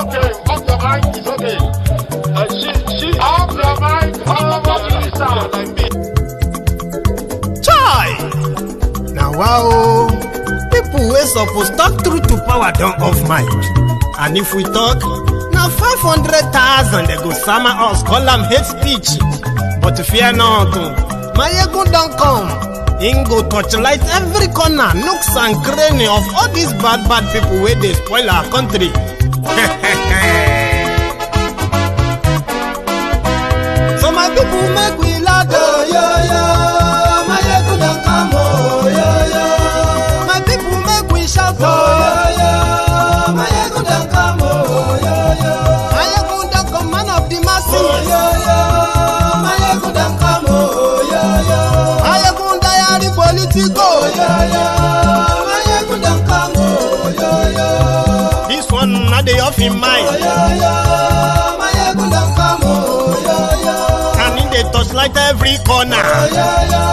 okay. Off the mic is okay. She off the mic. Chai! Now wow, people wey suppose talk truth to power don't off mic. And if we talk, now 500,000 they go sama us, call them hate speech. But fear not, Maiyegun don't come. Him go torchlight every corner, nooks and cranny of all these bad people where they spoil our country. So my people make we laugh, oh, yo, yo. Maiyegun don't come, oh, yo, yo. My people make we shout, oh, yo, yo. Maiyegun don't come, oh, yo, yo. Maiyegun don't come, man of the masses, oh, yo, yo. Maiyegun don't come, oh, yo, yo. Maiyegun diary politico, oh, yo, yo. Maiyegun don't come, oh, yo, yo. This one not the off in mind, oh, yo, yo. Maiyegun don't come, oh, yo, yo. And in the touchlight every corner, oh, yo, yo.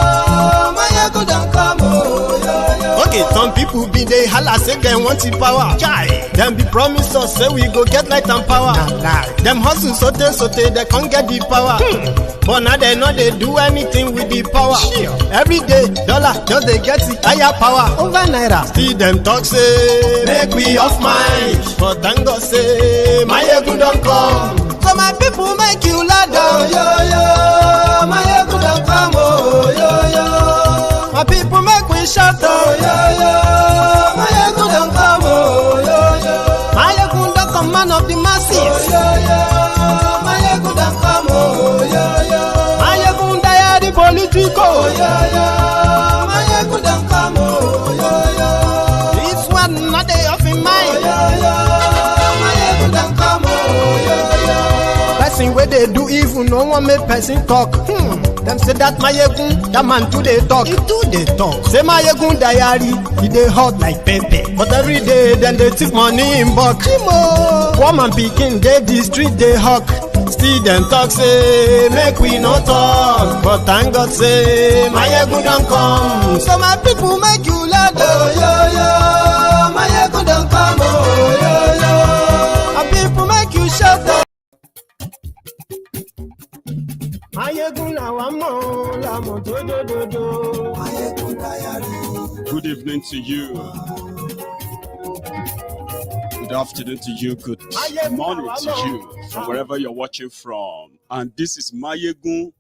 Maiyegun don't come, oh, yo, yo. Okay, some people be they holla say they want the power. Chai, them be promise us say we go get light and power. Nah. Them hustle sote they can't get the power. But now they know they do anything with the power. Sure. Every day, dollar just they get the higher power over naira. See them talk say make we off mind. But thank God say Maiyegun don't come. So my people make you laugh, oh, yo, yo. Maiyegun don't come, oh, yo, yo. My people make we shout, oh, yo, yo. Maiyegun don't come, oh, yo, yo. Maiyegun don't come, man of the masses, oh, yo, yo. Maiyegun don't come, oh, yo, yo. Maiyegun diary politico, oh, yo, yo. Maiyegun don't come, oh, yo, yo. This one not they off in mind, oh, yo, yo. Maiyegun don't come, oh, yo, yo. Person where they do evil, no one make person talk. Them say that Maiyegun, that man too they talk. He too they talk. Say Maiyegun diary, he they hot like pepper. But every day then they take money in bulk. Poor man picking, they the street they hawk. Still them talk say make we no talk. But thank God say Maiyegun don't come. So my people make you laugh, oh, yo, yo. Maiyegun don't come, oh, yo, yo. My people make you shout, oh. Maiyegun la mo do do do do. Maiyegun diary. Good evening to you. Good afternoon to you. Good morning to you from wherever you're watching from. And this is Maiyegun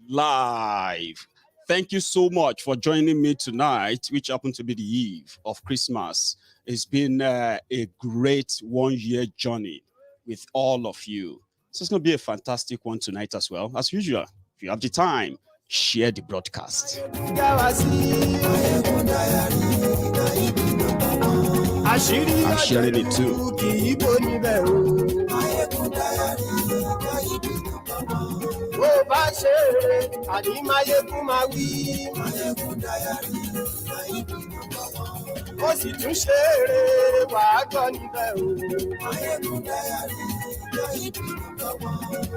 Live. Thank you so much for joining me tonight, which happened to be the eve of Christmas. It's been a great 1 year journey with all of you. So it's going to be a fantastic one tonight as well. As usual, if you have the time, share the broadcast. I'm sharing it too.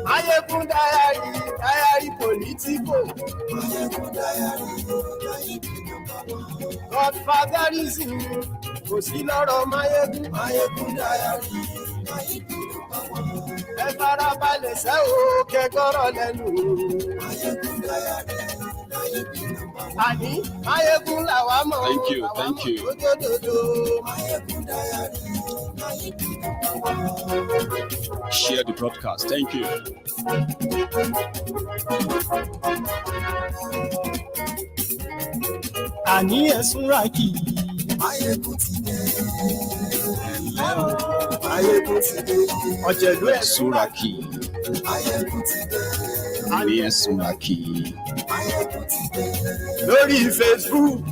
Maiyegun diary politico. Godfatherism kò sí lọ́rọ̀ Maiyegun diary. Ẹ farabalẹ̀ sẹ́ o kẹ́kọ̀rọ̀ lẹ́nu. Àní Maiyegun làwa mọ̀. Thank you. Share the broadcast. Thank you. Àní ẹ̀sùn ràkì. Maiyegun ti dé. Ọ̀jẹ̀lú ẹ̀sùn ràkì. Maiyegun ti dé. Àní ẹ̀sùn ràkì. Maiyegun ti dé. Lórí Facebook.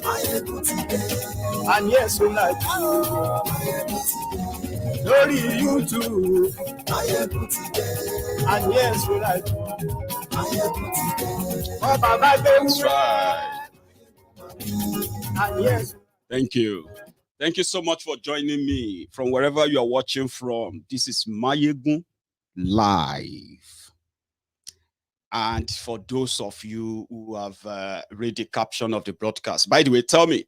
Maiyegun ti dé. Àní ẹ̀sùn ràkì. Maiyegun ti dé. Lórí YouTube. Maiyegun ti dé. Àní ẹ̀sùn ràkì. Maiyegun ti dé. Ọba bá gbé wúrẹ́. Àní ẹ̀sùn. Thank you. Thank you so much for joining me from wherever you are watching from. This is Maiyegun Live. And for those of you who have read the caption of the broadcast, by the way, tell me,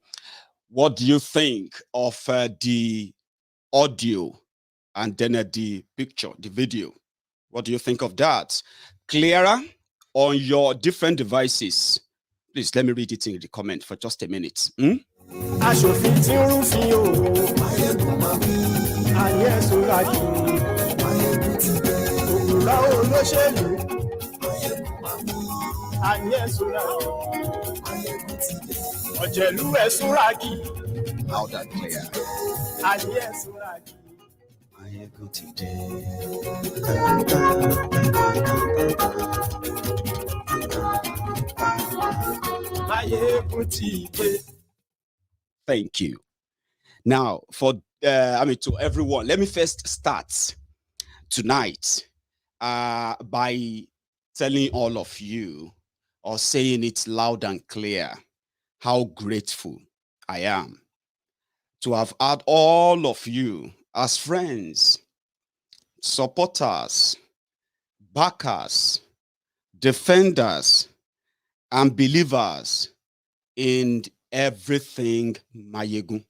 what do you think of the audio and then the picture, the video. What do you think of that? Clearer on your different devices? Please let me read it in the comment for just a minute. Aṣòfin tí ń rúfin o. Ayé sọ́ra kì í. Òwúrọ̀ olóṣèlú. Ayé sọ́ra kì í. Ọ̀jẹ̀lú ẹ̀ sọ́ra kì í. Loud and clear. Ayé sọ́ra kì í. Thank you. Now, to everyone, let me first start tonight by telling all of you, or saying it loud and clear, how grateful I am to have had all of you as friends, supporters, backers, defenders, and believers in everything Maiyegun.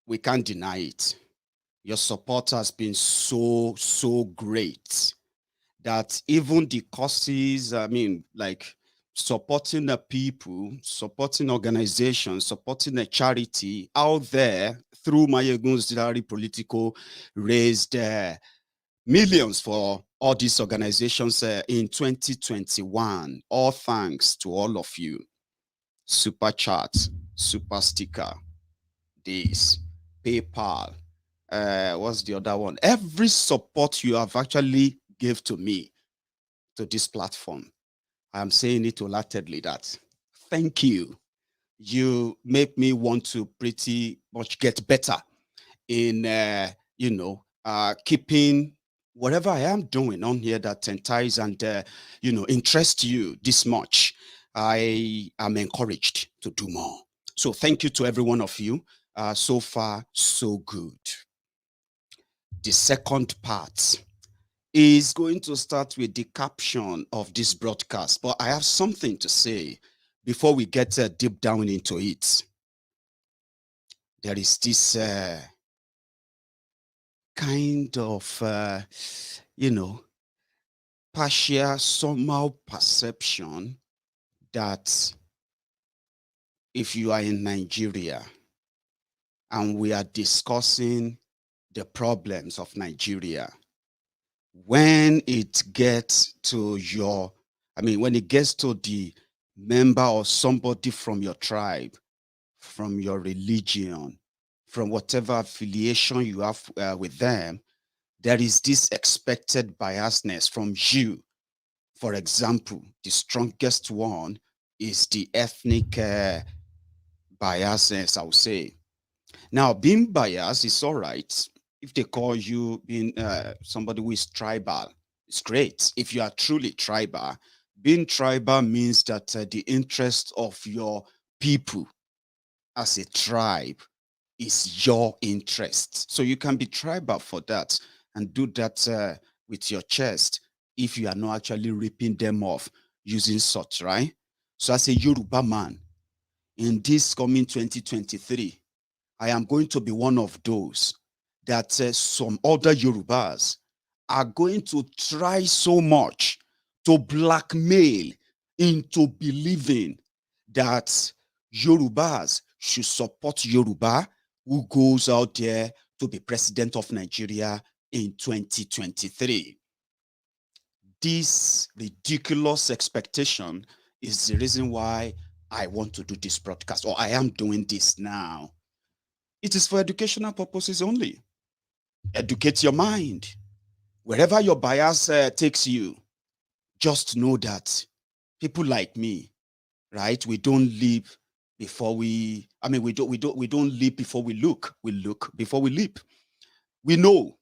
We can't deny it. Your support has been so great that even the causes, like supporting the people, supporting organizations, supporting a charity out there through Maiyegun's Diary Political raised millions for all these organizations in 2021. All thanks to all of you. Super chat, super sticker, this, PayPal, what's the other one? Every support you have actually gave to me, to this platform, I'm saying it wholeheartedly that thank you. You make me want to pretty much get better in, keeping whatever I am doing on here that entice and, interest you this much. I am encouraged to do more. So thank you to every one of you. So far, so good. The second part is going to start with the caption of this broadcast, but I have something to say before we get deep down into it. There is this kind of, partial, somehow perception that if you are in Nigeria and we are discussing the problems of Nigeria, when it gets to when it gets to the member or somebody from your tribe, from your religion, from whatever affiliation you have with them, there is this expected biasness from you. For example, the strongest one is the ethnic biasness, I would say. Now, being biased is all right. If they call you being somebody who is tribal, it's great. If you are truly tribal, being tribal means that the interest of your people as a tribe is your interest. So you can be tribal for that and do that with your chest if you are not actually ripping them off using such, right? So as a Yoruba man, in this coming 2023, I am going to be one of those that some other Yorubas are going to try so much to blackmail into believing that Yorubas should support Yoruba who goes out there to be president of Nigeria in 2023. This ridiculous expectation is the reason why I want to do this broadcast, or I am doing this now. It is for educational purposes only. Educate your mind. Wherever your bias takes you, just know that people like me, right? We don't leap before we don't leap before we look. We look before we leap. We know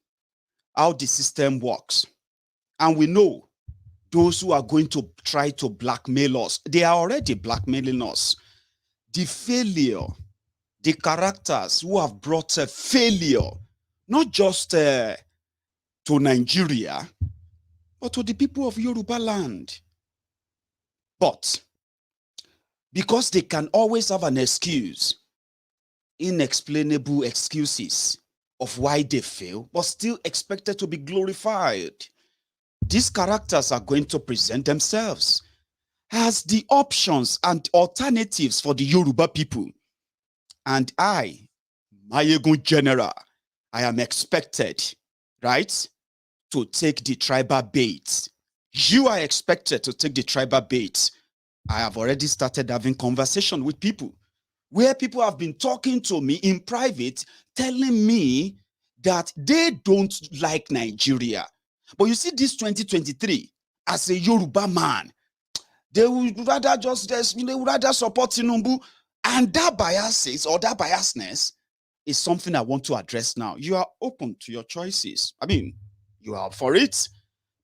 how the system works, and we know those who are going to try to blackmail us. They are already blackmailing us. The failure, the characters who have brought a failure, not just to Nigeria, but to the people of Yoruba land. But because they can always have an excuse, inexplainable excuses of why they fail, but still expected to be glorified. These characters are going to present themselves as the options and alternatives for the Yoruba people. And I, Maiyegun General, I am expected, right, to take the tribal bait. You are expected to take the tribal bait. I have already started having conversation with people where people have been talking to me in private, telling me that they don't like Nigeria. But you see, this 2023, as a Yoruba man, they would rather they would rather support Tinubu. And that biases or that biasness is something I want to address now. You are open to your choices. I mean, you are for it.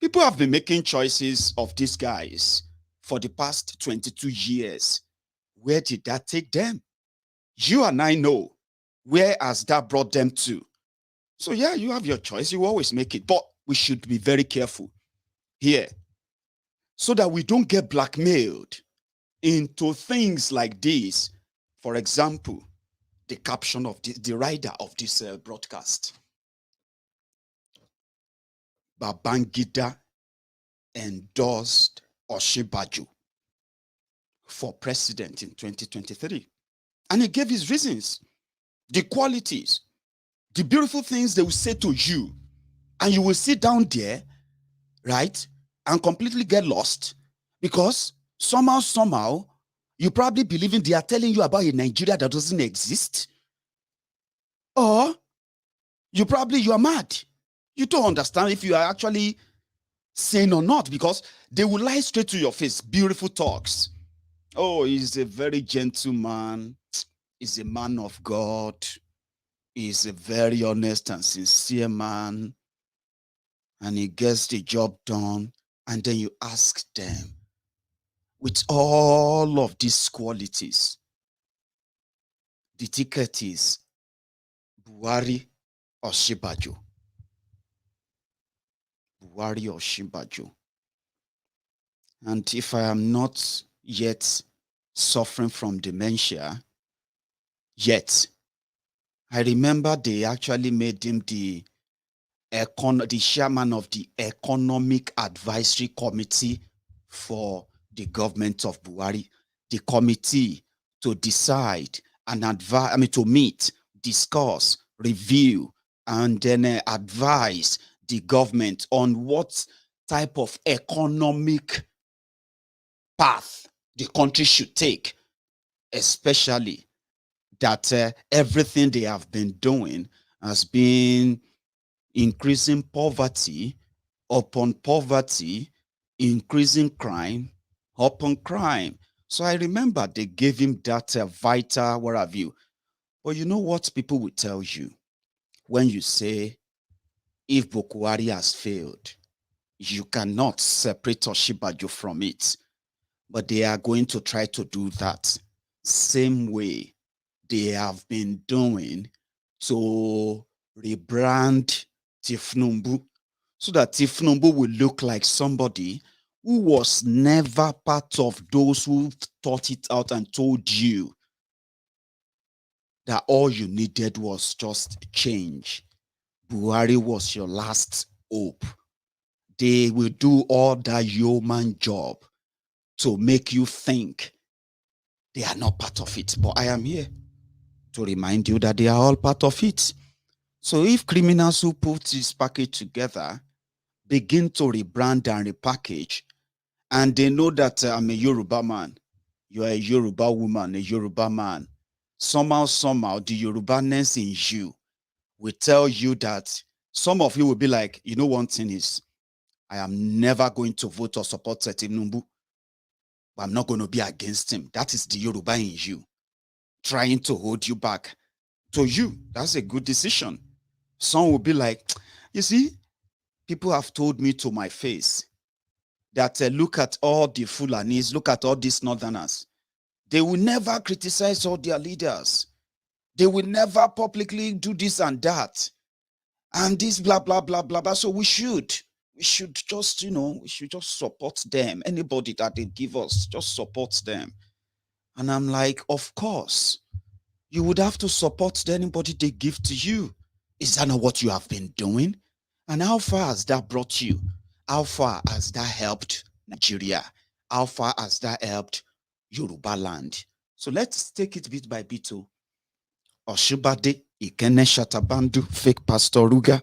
People have been making choices of these guys for the past 22 years. Where did that take them? You and I know where has that brought them to. So yeah, you have your choice. You always make it. But we should be very careful here so that we don't get blackmailed into things like this. For example, the caption of the writer of this broadcast, Babangida Endorsed Osinbajo for president in 2023. And he gave his reasons, the qualities, the beautiful things they will say to you. And you will sit down there, right, and completely get lost because somehow, you probably believing they are telling you about a Nigeria that doesn't exist. Or you are mad. You don't understand if you are actually sane or not, because they will lie straight to your face. Beautiful talks. Oh, he's a very gentle man. He's a man of God. He's a very honest and sincere man. And he gets the job done. And then you ask them, with all of these qualities, the ticket is Buhari or Osinbajo. Buhari or Osinbajo. And if I am not yet suffering from dementia, yet, I remember they actually made him the chairman of the Economic Advisory Committee for the government of Buhari, the committee to decide and advise, to meet, discuss, review, and then advise the government on what type of economic path the country should take, especially that everything they have been doing has been increasing poverty upon poverty, increasing crime upon crime. So I remember they gave him that vital, where have you? But you know what people will tell you when you say, if Buhari has failed, you cannot separate Osinbajo from it. But they are going to try to do that same way they have been doing to rebrand Tinubu, so that Tinubu will look like somebody who was never part of those who thought it out and told you that all you needed was just change. Buhari was your last hope. They will do all that yeoman job to make you think they are not part of it. But I am here to remind you that they are all part of it. So if criminals who put this package together begin to rebrand and repackage, and they know that I'm a Yoruba man, you are a Yoruba woman, a Yoruba man, somehow, the Yorubaness in you will tell you that some of you will be like, you know, one thing is, I am never going to vote or support Tinubu, but I'm not going to be against him. That is the Yoruba in you, trying to hold you back. To you, that's a good decision. Some will be like, you see, people have told me to my face that look at all the Fulanis, look at all these Northerners. They will never criticize all their leaders. They will never publicly do this and that. And this blah, blah, blah, blah, blah. So we should just, we should just support them. Anybody that they give us, just support them. And I'm like, of course, you would have to support anybody they give to you. Is that not what you have been doing? And how far has that brought you? How far has that helped Nigeria? How far has that helped Yoruba land? So let's take it bit by bit. Oshibade Ikene Shatabandu, fake Pastor Ruga,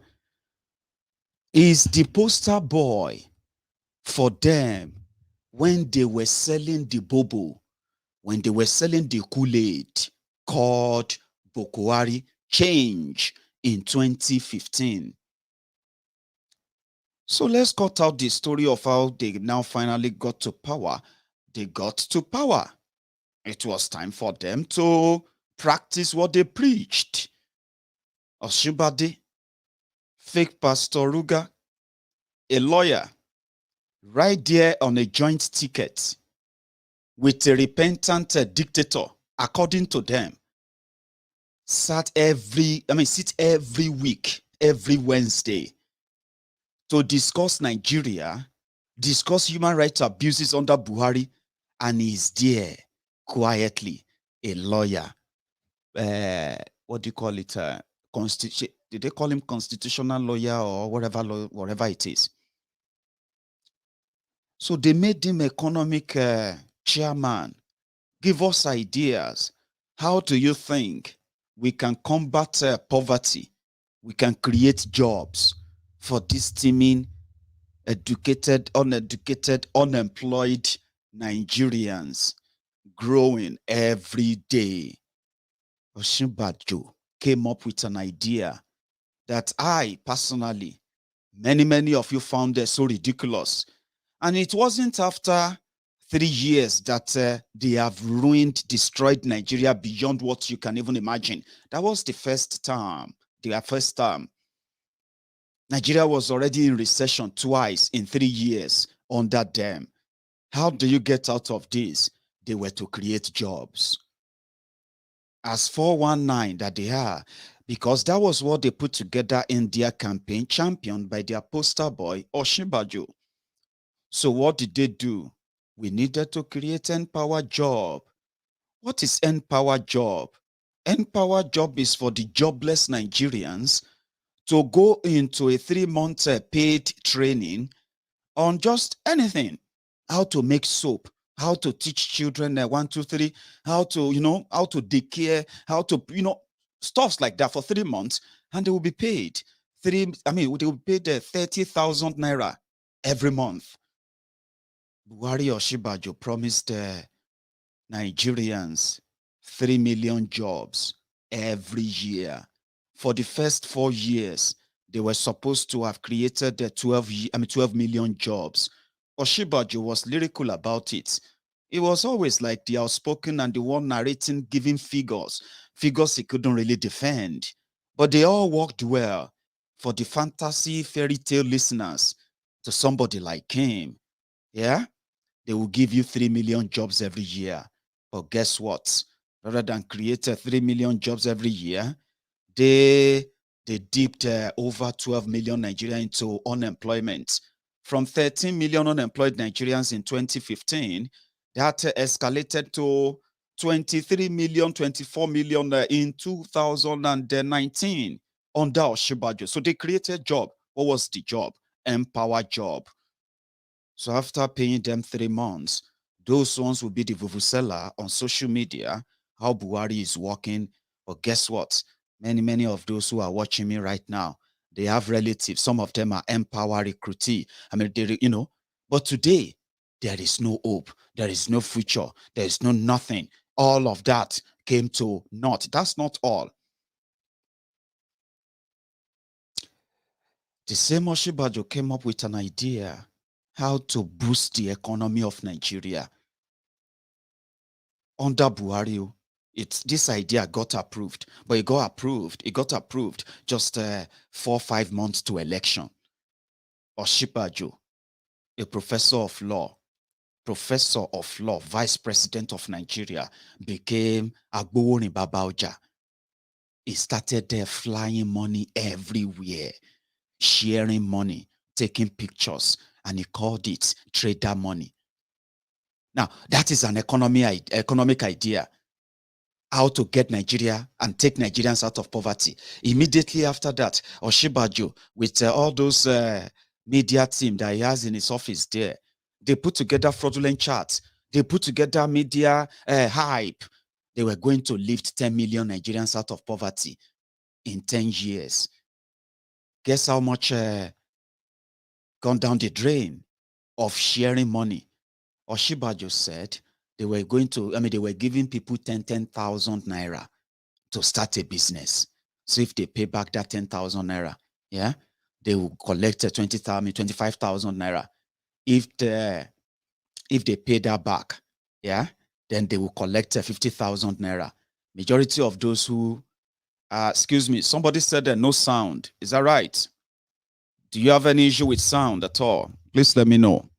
is the poster boy for them when they were selling the bobo, when they were selling the Kool-Aid called Buhari change in 2015. So let's cut out the story of how they now finally got to power. They got to power. It was time for them to practice what they preached. Oshibade, fake Pastor Ruga, a lawyer, right there on a joint ticket with a repentant dictator, according to them, sit every week, every Wednesday to discuss Nigeria, discuss human rights abuses under Buhari, and he's there quietly, a lawyer. What do you call it? Did they call him constitutional lawyer or whatever it is? So they made him economic chairman. Give us ideas. How do you think we can combat poverty? We can create jobs for these teeming, educated, uneducated, unemployed Nigerians growing every day. Osinbajo came up with an idea that I personally, many of you found so ridiculous. And it wasn't after 3 years that they have ruined, destroyed Nigeria beyond what you can even imagine. That was the first term, their first term. Nigeria was already in recession twice in 3 years under them. How do you get out of this? They were to create jobs. As 419 that they are, because that was what they put together in their campaign, championed by their poster boy, Osinbajo. So what did they do? We needed to create Empower Job. What is Empower Job? Empower Job is for the jobless Nigerians to go into a 3-month paid training on just anything. How to make soap, how to teach children 1, 2, 3, how to, how to declare, how to, stuffs like that for 3 months, and they will be paid. They will be paid 30,000 naira every month. Buhari Osinbajo promised Nigerians 3 million jobs every year. For the first 4 years, they were supposed to have created 12 million jobs. Osinbajo was lyrical about it. It was always like the outspoken and the one narrating, giving figures he couldn't really defend. But they all worked well for the fantasy fairy tale listeners to somebody like him. Yeah? They will give you 3 million jobs every year. But guess what? Rather than create 3 million jobs every year, they dipped over 12 million Nigerians into unemployment. From 13 million unemployed Nigerians in 2015, that escalated to 23 million, 24 million in 2019 under Osinbajo. So they created job. What was the job? Empower Job. So after paying them 3 months, those ones will be the vuvuzela on social media, how Buhari is working. But guess what? Many of those who are watching me right now, they have relatives. Some of them are Empower recruitee. But today, there is no hope. There is no future. There is no nothing. All of that came to naught. That's not all. The same Osinbajo came up with an idea how to boost the economy of Nigeria. Under Buhari, this idea got approved, but it got approved just 4-5 months to election. Osinbajo, a professor of law, vice president of Nigeria, became Agboworin Babaoja. He started flying money everywhere, sharing money, taking pictures, and he called it trader money. Now, that is an economic idea. how to get Nigeria and take Nigerians out of poverty. Immediately after that, Osinbajo, with all those media team that he has in his office there, they put together fraudulent charts. They put together media hype. They were going to lift 10 million Nigerians out of poverty in 10 years. Guess how much gone down the drain of sharing money? Osinbajo said they were going to, they were giving people 10,000 naira to start a business. So if they pay back that 10,000 naira, yeah, they will collect 25,000 naira. If they pay that back, yeah, then they will collect 50,000 naira. Majority of those who, excuse me, somebody said there no sound. Is that right? Do you have any issue with sound at all? Please let me know.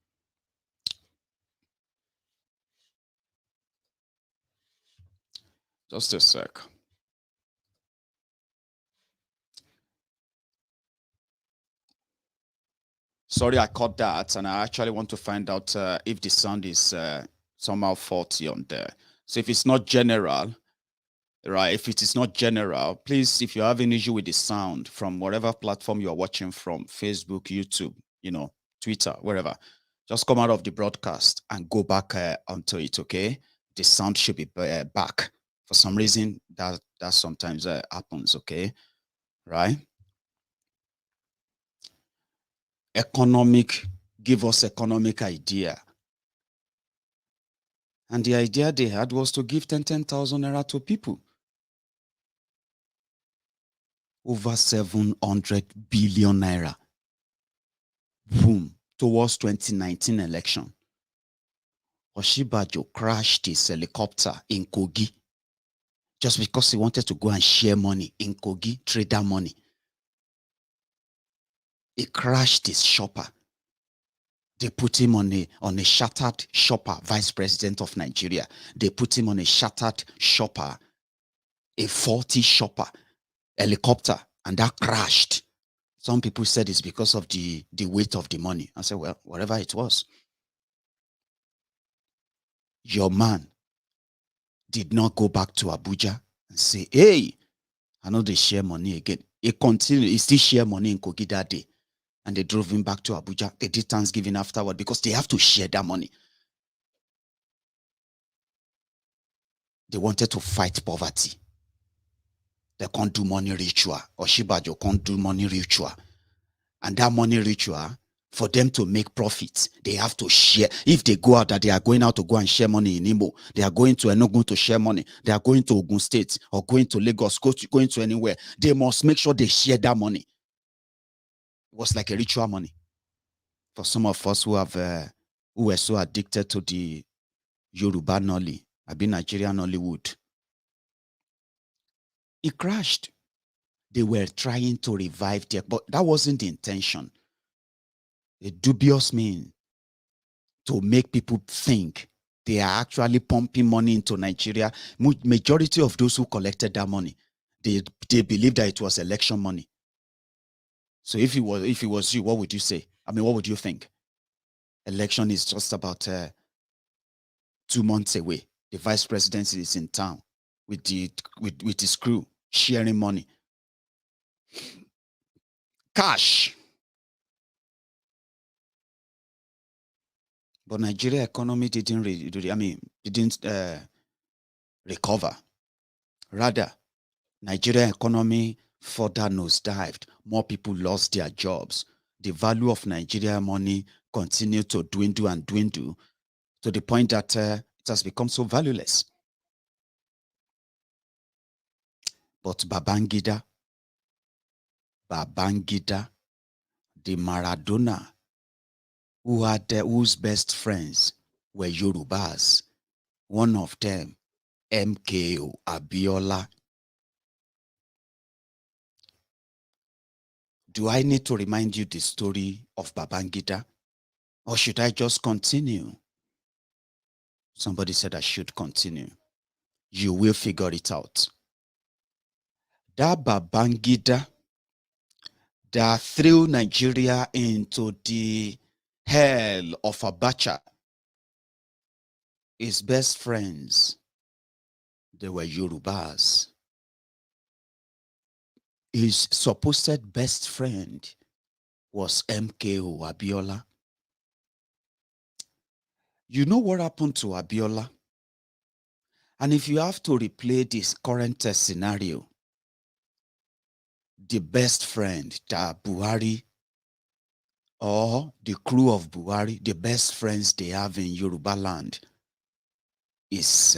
Just a sec. Sorry, I caught that, and I actually want to find out if the sound is somehow faulty on there. So if it's not general, right? If it is not general, please, if you have an issue with the sound from whatever platform you are watching from, Facebook, YouTube, Twitter, wherever, just come out of the broadcast and go back onto it, okay? The sound should be back. For some reason, that sometimes happens, okay? Right? Give us economic idea. And the idea they had was to give 10,000 naira to people. Over 700 billion naira. Boom. Towards 2019 election. Osinbajo crashed his helicopter in Kogi just because he wanted to go and share money in Kogi, trader money. He crashed his shopper. They put him on a shattered shopper, vice president of Nigeria. They put him on a shattered shopper, a faulty shopper, helicopter, and that crashed. Some people said it's because of the weight of the money. I said, well, whatever it was. Your man did not go back to Abuja and say, hey, I know they share money again. He continued, he still share money in Kogi that day. And they drove him back to Abuja. They did Thanksgiving afterward because they have to share that money. They wanted to fight poverty. They can't do money ritual. Osinbajo can't do money ritual. And that money ritual, for them to make profits, they have to share. If they go out, that they are going out to go and share money in Imo, they are going to Enugu to share money, they are going to Ogun State or going to Lagos, going to anywhere, they must make sure they share that money. It was like a ritual money. For some of us who were so addicted to the Yoruba Nolly, I've been Nigerian Nollywood. It crashed. They were trying to revive their, but that wasn't the intention. A dubious mean to make people think they are actually pumping money into Nigeria. Majority of those who collected that money, they believed that it was election money. So if it was you, what would you say? What would you think? Election is just about 2 months away. The vice presidency is in town with his crew sharing money. Cash. But Nigeria economy didn't recover. Rather, Nigeria economy further nosedived. More people lost their jobs. The value of Nigeria money continued to dwindle and dwindle to the point that it has become so valueless. But Babangida, the Maradona, whose best friends were Yorubas, one of them, MKO Abiola. Do I need to remind you the story of Babangida? Or should I just continue? Somebody said I should continue. You will figure it out. That Babangida that threw Nigeria into the hell of Abacha, his best friends, They were Yorubas. His supposed best friend was MKO Abiola. You know what happened to Abiola? And if you have to replay this current scenario, the best friend that Buhari or the crew of Buhari, the best friends they have in Yoruba land is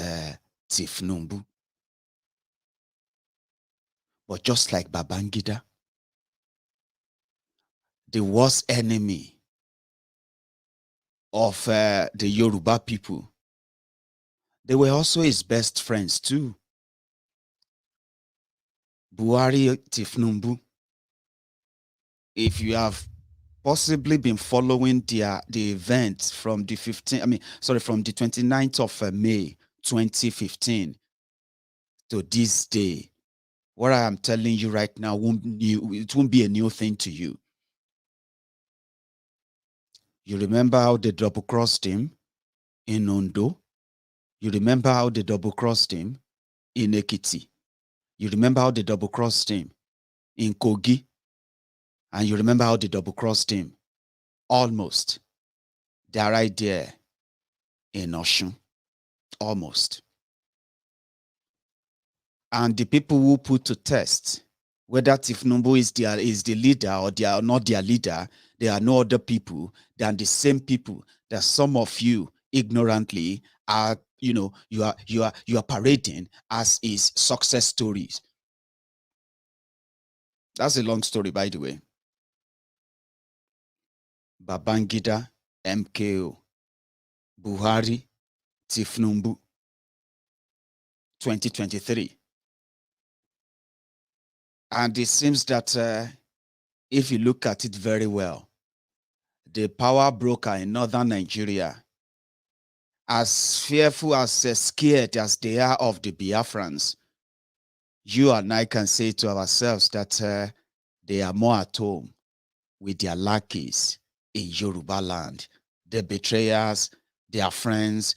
Tinubu. But just like Babangida, the worst enemy of the Yoruba people, they were also his best friends too. Buhari, Tinubu. If you have possibly been following the event from the 29th of May 2015 to this day, what I am telling you right now it won't be a new thing to you. You remember how they double-crossed him in Ondo? You remember how they double-crossed him in Ekiti? You remember how they double-crossed him in Kogi? And you remember how they double-crossed him almost. They are right there in Osun. Almost. And the people who put to test whether Tinubu is the leader or they are not their leader, they are no other people than the same people that some of you ignorantly are, you are parading as his success stories. That's a long story, by the way. Babangida, MKO, Buhari, Tinubu, 2023. And it seems that if you look at it very well, the power broker in northern Nigeria, as fearful, as scared as they are of the Biafrans, you and I can say to ourselves that they are more at home with their lackeys in Yoruba land, the betrayers, their friends,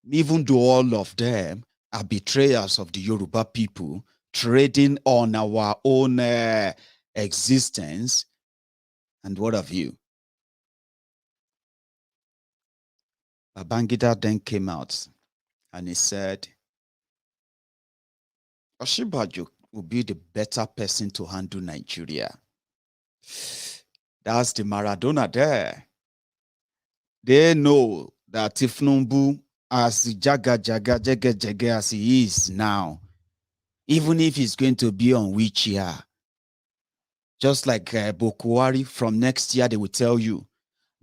even though all of them are betrayers of the Yoruba people, trading on our own existence. And what of you? Babangida then came out and he said, Osinbajo will be the better person to handle Nigeria. That's the Maradona there. They know that Tinubu, as jaga as he is now, even if he's going to be on which year, just like Buhari, from next year, they will tell you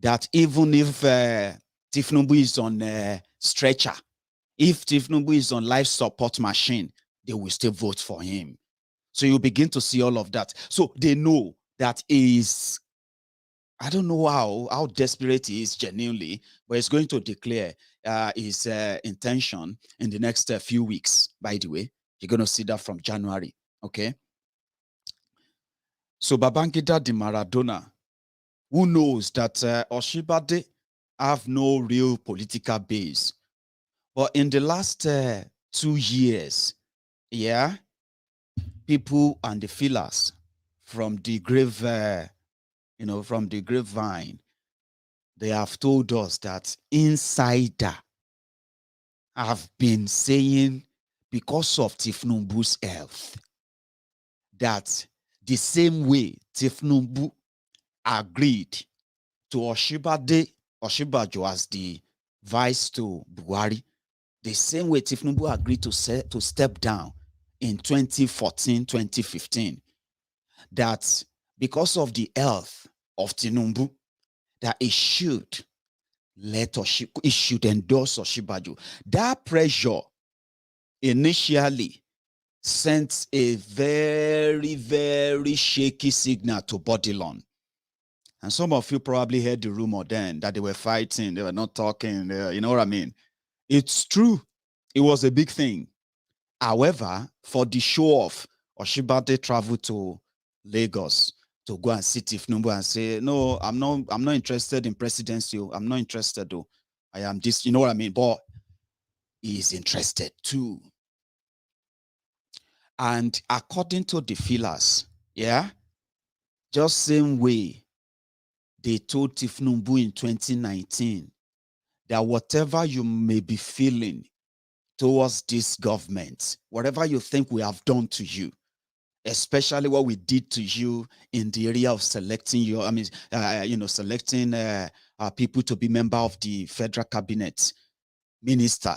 that even if Tinubu is on stretcher, if Tinubu is on life support machine, they will still vote for him. So you begin to see all of that. So they know that is, I don't know how desperate he is genuinely, but he's going to declare his intention in the next few weeks, by the way. You're going to see that from January, okay? So Babangida the Maradona, who knows that Osinbajo have no real political base. But in the last 2 years, yeah, people and the feelers from the grave, from the grapevine, they have told us that insider have been saying because of Tinubu's health, that the same way Tinubu agreed to Osinbajo as the vice to Buhari, the same way Tinubu agreed to step down in 2014, 2015, that because of the health of Tinubu, that it should endorse Osinbajo. That pressure initially sent a very, very shaky signal to Bodilon. And some of you probably heard the rumor then that they were fighting, they were not talking, you know what I mean? It's true. It was a big thing. However, for the show off, Osinbajo traveled to Lagos to go and see Tinubu and say, no, I'm not interested in presidency. I'm not interested though. I am this, you know what I mean? But he is interested too. And according to the feelers, yeah, just same way they told Tinubu in 2019 that whatever you may be feeling towards this government, whatever you think we have done to you, especially what we did to you in the area of selecting your, selecting people to be member of the federal cabinet minister.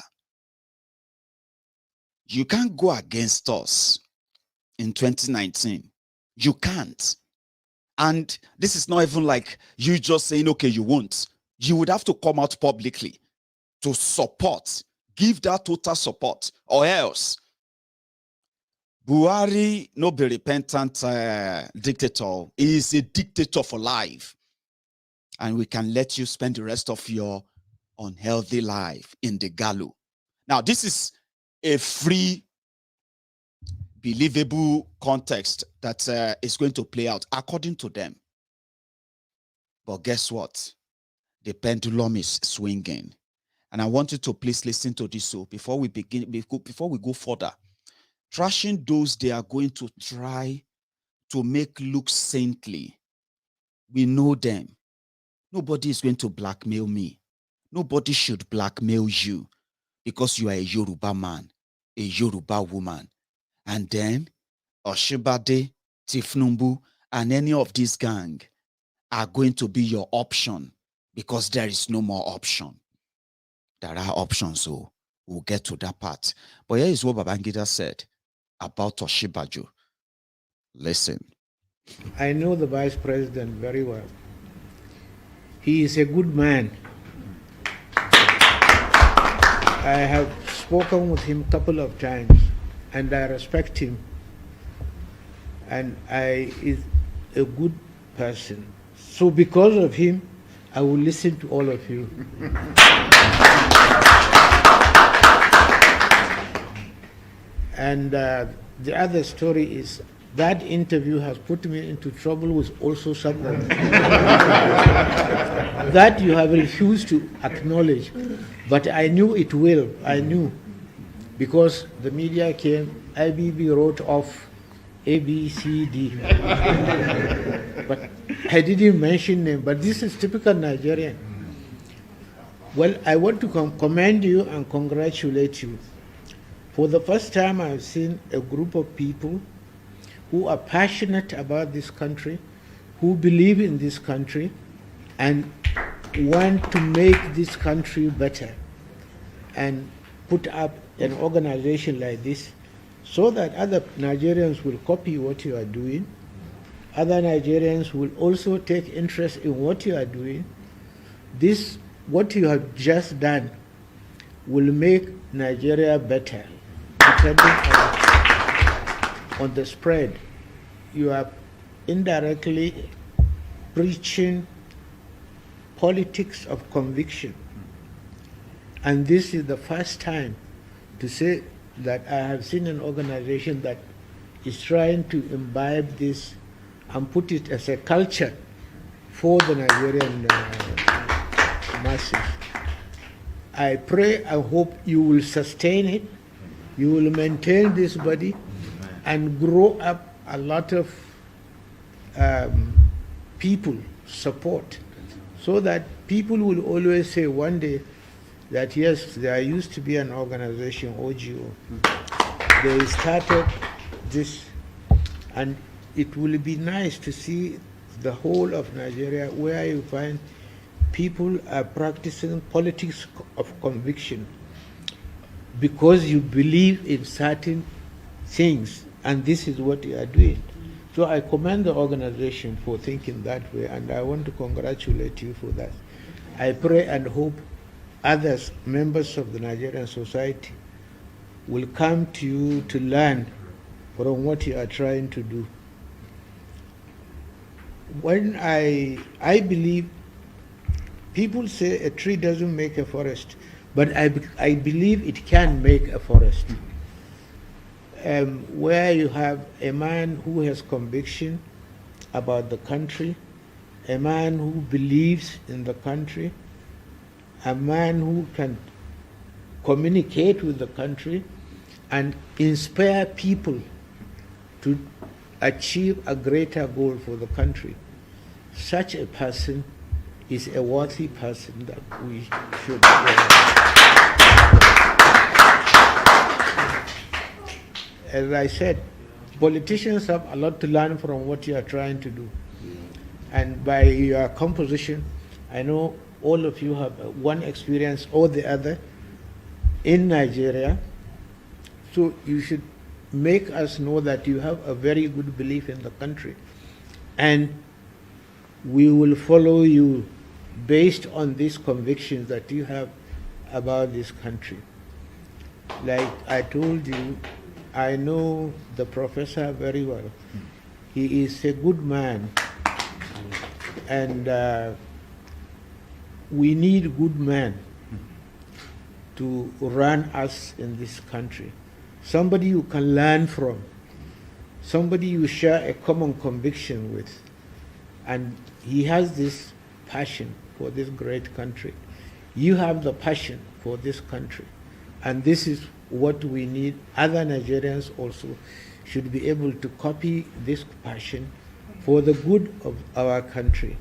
You can't go against us in 2019. You can't. And this is not even like you just saying, okay, you won't. You would have to come out publicly to support, give that total support, or else Buhari, no be repentant dictator, he is a dictator for life. And we can let you spend the rest of your unhealthy life in the gallows. Now, this is a free, believable context that is going to play out according to them. But guess what? The pendulum is swinging. And I want you to please listen to this. So before we begin, before we go further, trashing those they are going to try to make look saintly. We know them. Nobody is going to blackmail me. Nobody should blackmail you because you are a Yoruba man, a Yoruba woman. And then Osinbajo, Tinubu, and any of these gang are going to be your option because there is no more option. There are options, so we'll get to that part. But here is what Babangida said about Osinbajo. Listen. I know the Vice President very well. He is a good man. I have spoken with him a couple of times, and I respect him. And he is a good person. So because of him, I will listen to all of you. And the other story is that interview has put me into trouble with also someone that you have refused to acknowledge. But I knew it will. I knew. Because the media came, IBB wrote off A, B, C, D. But I didn't mention name. But this is typical Nigerian. Well, I want to commend you and congratulate you. For the first time, I've seen a group of people who are passionate about this country, who believe in this country, and want to make this country better, and put up an organization like this so that other Nigerians will copy what you are doing. Other Nigerians will also take interest in what you are doing. This, what you have just done, will make Nigeria better, depending on the spread. You are indirectly preaching politics of conviction. And this is the first time to say that I have seen an organization that is trying to imbibe this and put it as a culture for the Nigerian masses. I pray and hope you will sustain it, you will maintain this body, and grow up a lot of people support, so that people will always say one day that yes, there used to be an organization, OGO. They started this, and it will be nice to see the whole of Nigeria where you find people are practicing politics of conviction because you believe in certain things, and this is what you are doing. So I commend the organization for thinking that way, and I want to congratulate you for that. I pray and hope others, members of the Nigerian society, will come to you to learn from what you are trying to do. When I believe, people say a tree doesn't make a forest, but I believe it can make a forest. Where you have a man who has conviction about the country, a man who believes in the country, a man who can communicate with the country and inspire people to achieve a greater goal for the country, such a person is a worthy person that we should. As I said, politicians have a lot to learn from what you are trying to do. And by your composition, I know all of you have one experience or the other in Nigeria. So you should make us know that you have a very good belief in the country. And we will follow you based on these convictions that you have about this country. Like I told you, I know the professor very well. He is a good man, and we need good men to run us in this country. Somebody you can learn from, somebody you share a common conviction with, and he has this passion for this great country. You have the passion for this country, and this is what we need. Other Nigerians also should be able to copy this passion for the good of our country.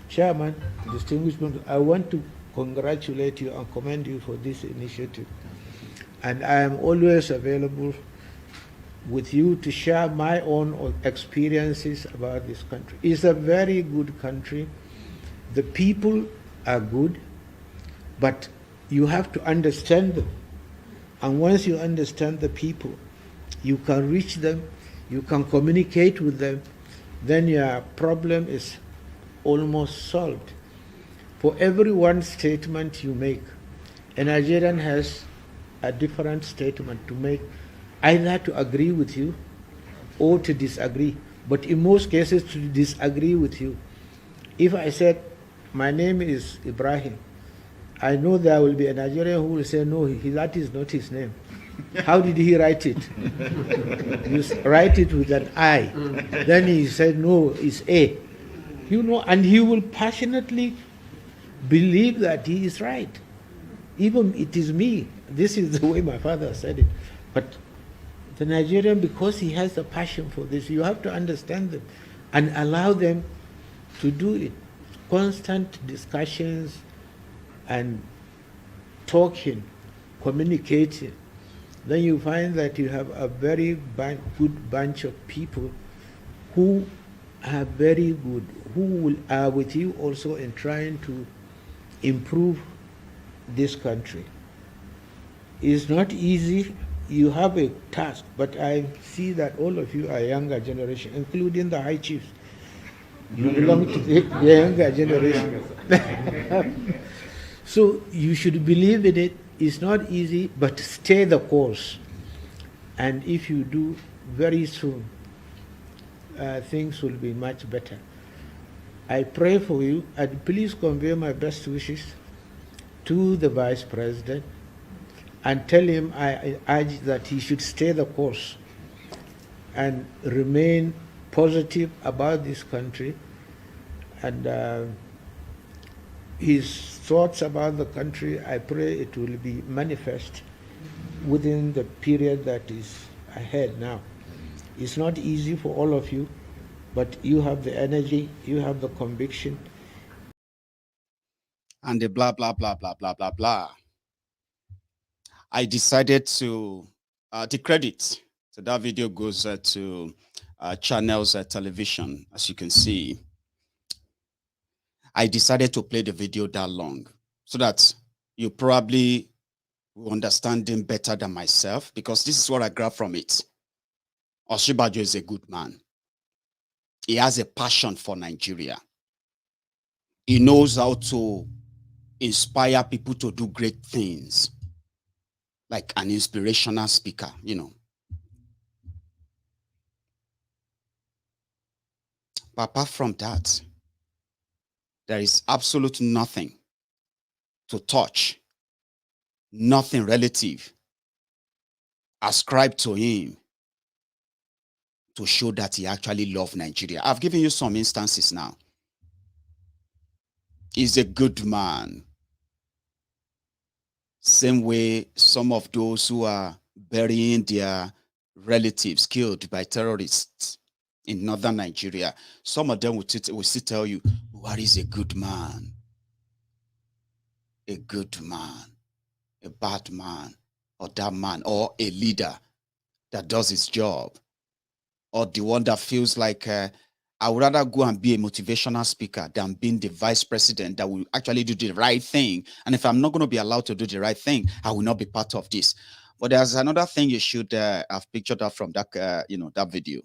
Chairman, distinguished members, I want to congratulate you and commend you for this initiative. And I am always available with you to share my own experiences about this country. It's a very good country. The people are good, but you have to understand them. And once you understand the people, you can reach them, you can communicate with them, then your problem is almost solved. For every one statement you make, a Nigerian has a different statement to make, either to agree with you or to disagree. But in most cases, to disagree with you. If I said, my name is Ibrahim, I know there will be a Nigerian who will say, no, that is not his name. How did he write it? You write it with an I. Then he said, no, it's A. You know, and he will passionately believe that he is right. Even it is me. This is the way my father said it. But the Nigerian, because he has a passion for this, you have to understand them and allow them to do it. Constant discussions and talking, communicating. Then you find that you have a very good bunch of people who are very good, who are with you also in trying to improve this country. It's not easy. You have a task, but I see that all of you are younger generation, including the high chiefs. You belong to the younger generation. So you should believe in it. It's not easy, but stay the course. And if you do, very soon, things will be much better. I pray for you, and please convey my best wishes to the Vice President and tell him I urge that he should stay the course and remain positive about this country, and his thoughts about the country, I pray it will be manifest within the period that is ahead now. It's not easy for all of you, but you have the energy, you have the conviction. And the blah, blah, blah, blah, blah, blah, blah. I decided to, the credit to that video goes to Channels Television, as you can see. I decided to play the video that long so that you probably will understand him better than myself, because this is what I grabbed from it. Osinbajo is a good man. He has a passion for Nigeria. He knows how to inspire people to do great things, like an inspirational speaker, you know. But apart from that, there is absolutely nothing to touch, nothing relative ascribed to him to show that he actually loves Nigeria. I've given you some instances now. He's a good man. Same way some of those who are burying their relatives killed by terrorists in northern Nigeria. Some of them will still tell you, Buhari is a good man, a bad man, or that man, or a leader that does his job, or the one that feels like I would rather go and be a motivational speaker than being the vice president that will actually do the right thing. And if I'm not going to be allowed to do the right thing, I will not be part of this. But there's another thing you should have pictured up from that, that video.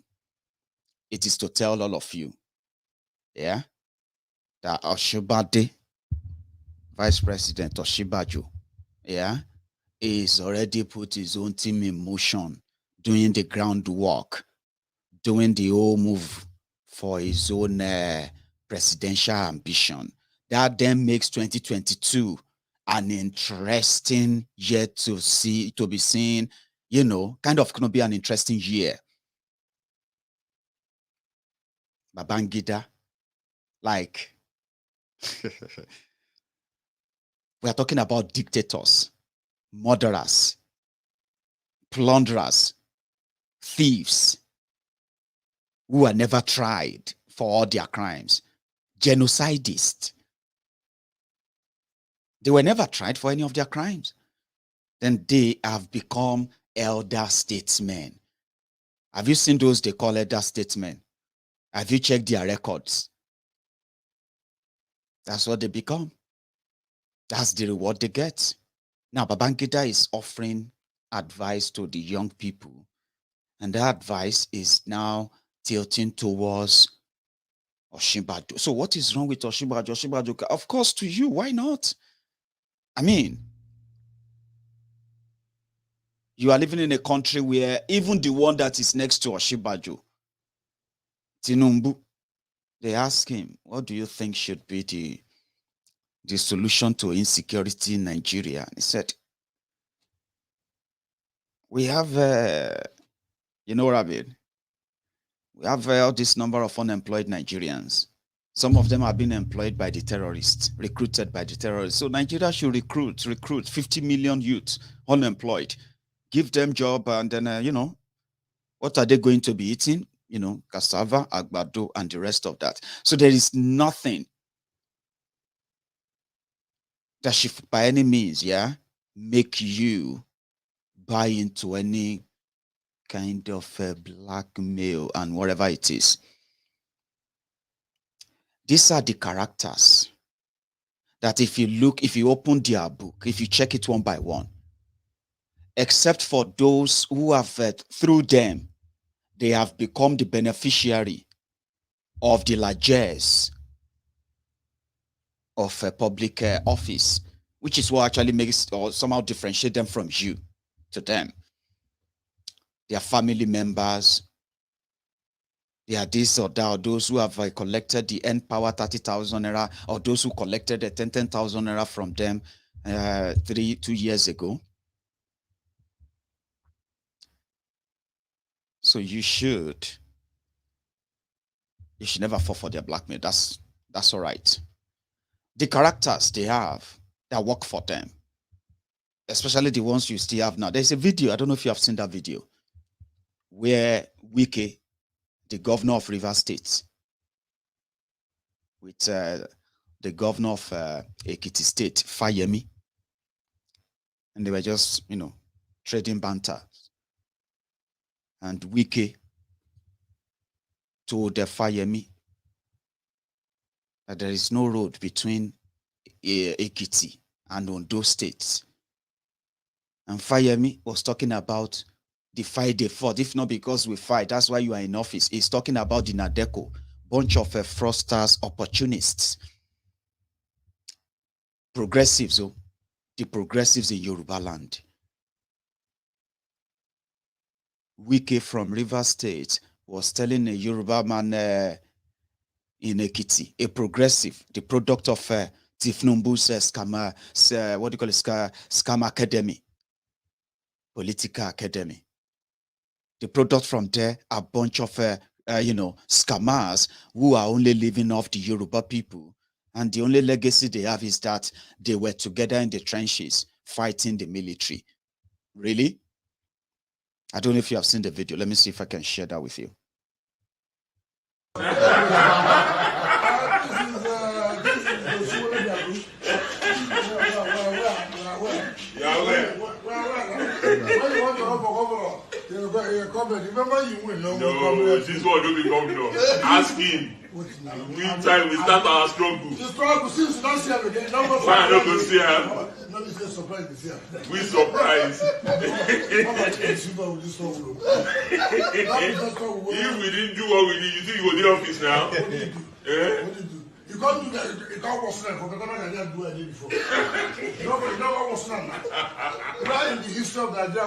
It is to tell all of you, yeah, that Oshibade, Vice President Oshibajo, yeah, is already put his own team in motion, doing the groundwork, doing the whole move for his own presidential ambition. That then makes 2022 an interesting year to be seen, kind of going to be an interesting year. Babangida, like, we are talking about dictators, murderers, plunderers, thieves, who are never tried for all their crimes, genocidists. They were never tried for any of their crimes. Then they have become elder statesmen. Have you seen those they call elder statesmen? Have you checked their records? That's what they become. That's the reward they get. Now, Babangida is offering advice to the young people, and that advice is now tilting towards Osinbajo. So what is wrong with Osinbajo? Osinbajo, of course, to you, why not? I mean, you are living in a country where even the one that is next to Osinbajo, Tinubu, they ask him, what do you think should be the solution to insecurity in Nigeria? And he said, we have, you know what I mean? We have all this number of unemployed Nigerians. Some of them are being employed by the terrorists, recruited by the terrorists. So Nigeria should recruit 50 million youths unemployed, give them job, and then, what are they going to be eating? Cassava, agbado, and the rest of that. So there is nothing that should, by any means, make you buy into any kind of blackmail and whatever it is. These are the characters that if you open their book, if you check it one by one, except for those who have, through them, they have become the beneficiary of the largesse of a public office, which is what actually makes or somehow differentiate them from you to them. Their family members, they are this or that, or those who have collected the N power 30,000 naira, or those who collected the 10,000 naira from them 2 years ago. So you should never fall for their blackmail. That's all right. The characters they have that work for them, especially the ones you still have now. There's a video, I don't know if you have seen that video, where Wike, the governor of Rivers State, with the governor of Ekiti State, Fayemi, and they were just, trading banter. And Wike told Fayemi that there is no road between Ekiti and Ondo states. And Fayemi was talking about the fight they fought. If not because we fight, that's why you are in office. He's talking about the Nadeko, bunch of fraudsters, opportunists, progressives, the progressives in Yoruba land. Wike from Rivers State was telling a Yoruba man in Ekiti, a progressive, the product of Tinubu's scam academy, political academy. The product from there, a bunch of scammers who are only living off the Yoruba people, and the only legacy they have is that they were together in the trenches fighting the military. Really? I don't know if you have seen the video. Let me see if I can share that with you. Remember you win. No, this one don't be governor. Ask him. Meantime, we start our struggle. The struggle, since you don't see him again, why I don't go see him? No, this is surprise this year. We surprise. If we didn't do what we did, you think you go to the office now? What did you do? What did you do? You can't do that. You can't wash that for better than I didn't do anything before. You never wash that now. Right in the history of Nigeria,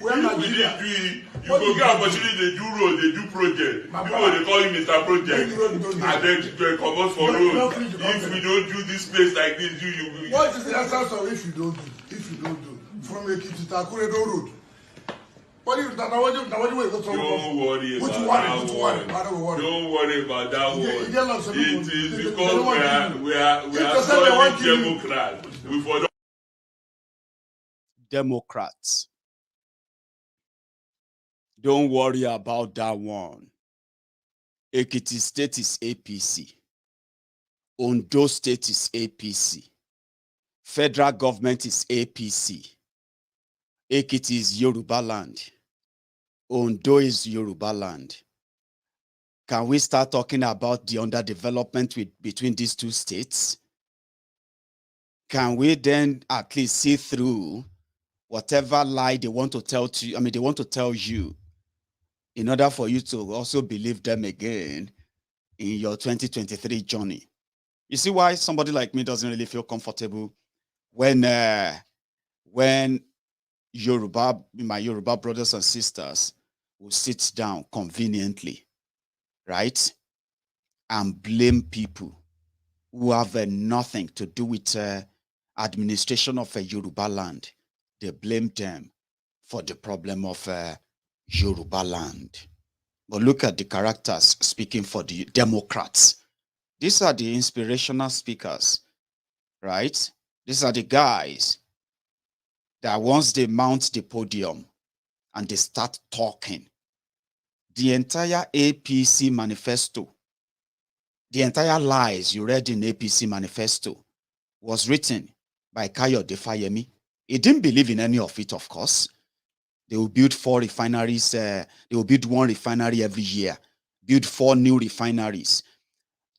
where Nigeria. If we didn't do it, you go get opportunity, they do road, they do project. People they call him Mr. Project. And then they come out for road. If we don't do this place like this, you. What is the essence of if you don't do? If you don't do? From Ekiti to Akure road. Don't worry about that one. It is because we are solid Democrats. Democrats. Don't worry about that one. Ekiti State is APC. Ondo State is APC. Federal government is APC. Ekiti is Yoruba land. Ondo is Yoruba land. Can we start talking about the underdevelopment between these two states? Can we then at least see through whatever lie they want to tell to you? I mean, they want to tell you in order for you to also believe them again in your 2023 journey. You see why somebody like me doesn't really feel comfortable when my Yoruba brothers and sisters will sit down conveniently, right, and blame people who have nothing to do with administration of a Yoruba land. They blame them for the problem of Yoruba land. But look at the characters speaking for the Democrats. These are the inspirational speakers, right? These are the guys that once they mount the podium and they start talking, the entire APC manifesto, the entire lies you read in APC manifesto was written by Kayode Fayemi. He didn't believe in any of it, of course. They will build 4 refineries. They will build 1 refinery every year, build 4 new refineries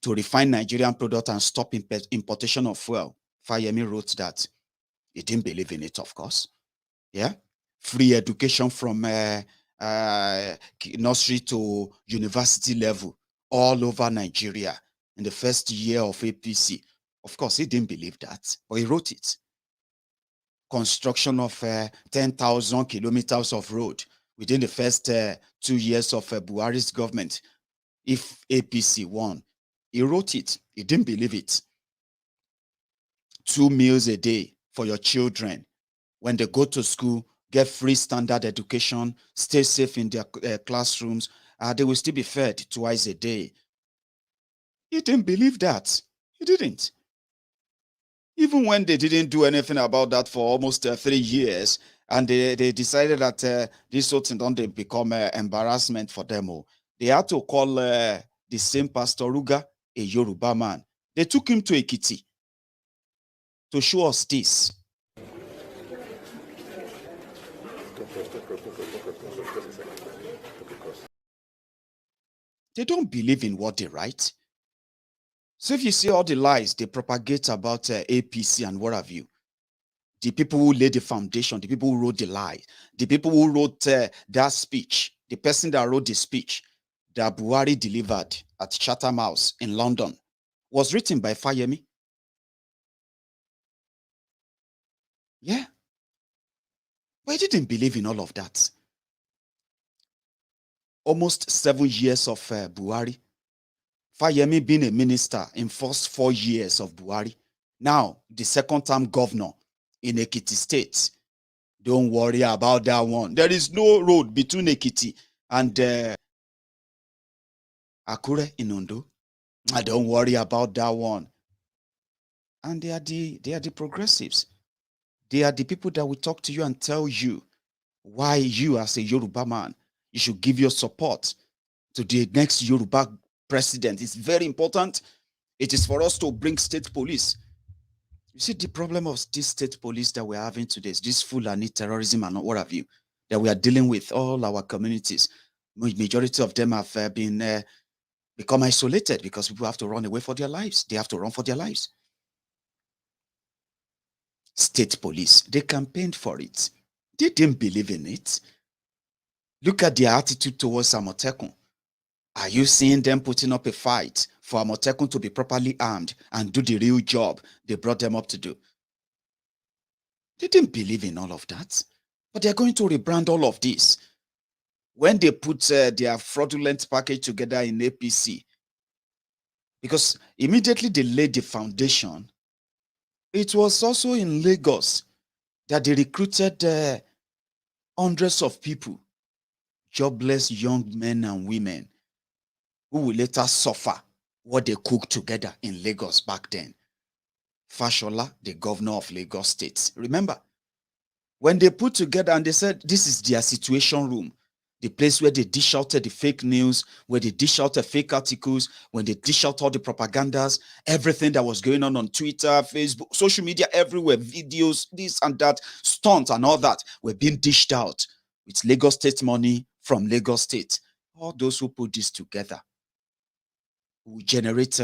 to refine Nigerian product and stop importation of fuel. Fayemi wrote that. He didn't believe in it, of course. Yeah, free education from nursery to university level all over Nigeria in the first year of APC. Of course, he didn't believe that, but he wrote it. Construction of 10,000 kilometers of road within the first 2 years of Buhari's government. If APC won, he wrote it. He didn't believe it. 2 meals a day for your children. When they go to school, get free standard education, stay safe in their classrooms, they will still be fed twice a day. He didn't believe that. He didn't. Even when they didn't do anything about that for almost 3 years, and they decided that this sort of thing become embarrassment for them. They had to call the same Pastor Ruga a Yoruba man. They took him to Ekiti to show us this. They don't believe in what they write. So if you see all the lies they propagate about APC and what have you, the people who laid the foundation, the people who wrote the lie, the people who wrote that speech, the person that wrote the speech that Buhari delivered at Chatham House in London was written by Fayemi. Yeah. But he didn't believe in all of that. Almost 7 years of Buhari. Fayemi being a minister in first 4 years of Buhari. Now, the second-term governor in Ekiti State. Don't worry about that one. There is no road between Ekiti and Akure in Ondo. Don't worry about that one. And they are the progressives. They are the people that will talk to you and tell you why you as a Yoruba man, you should give your support to the next Yoruba president. It's very important. It is for us to bring state police. You see, the problem of this state police that we're having today is this Fulani terrorism and what have you, that we are dealing with all our communities. Majority of them have been become isolated because people have to run away for their lives. They have to run for their lives. State police, they campaigned for it. They didn't believe in it. Look at their attitude towards Amotekun. Are you seeing them putting up a fight for Amotekun to be properly armed and do the real job they brought them up to do? They didn't believe in all of that. But they're going to rebrand all of this. When they put their fraudulent package together in APC, because immediately they laid the foundation, it was also in Lagos that they recruited hundreds of people, jobless young men and women, who will later suffer what they cooked together in Lagos back then. Fashola, the governor of Lagos State. Remember, when they put together and they said, this is their situation room, the place where they dish out the fake news, where they dish out the fake articles, when they dish out all the propagandas, everything that was going on Twitter, Facebook, social media, everywhere, videos, this and that, stunts and all that were being dished out with Lagos State money from Lagos State. All those who put this together will generate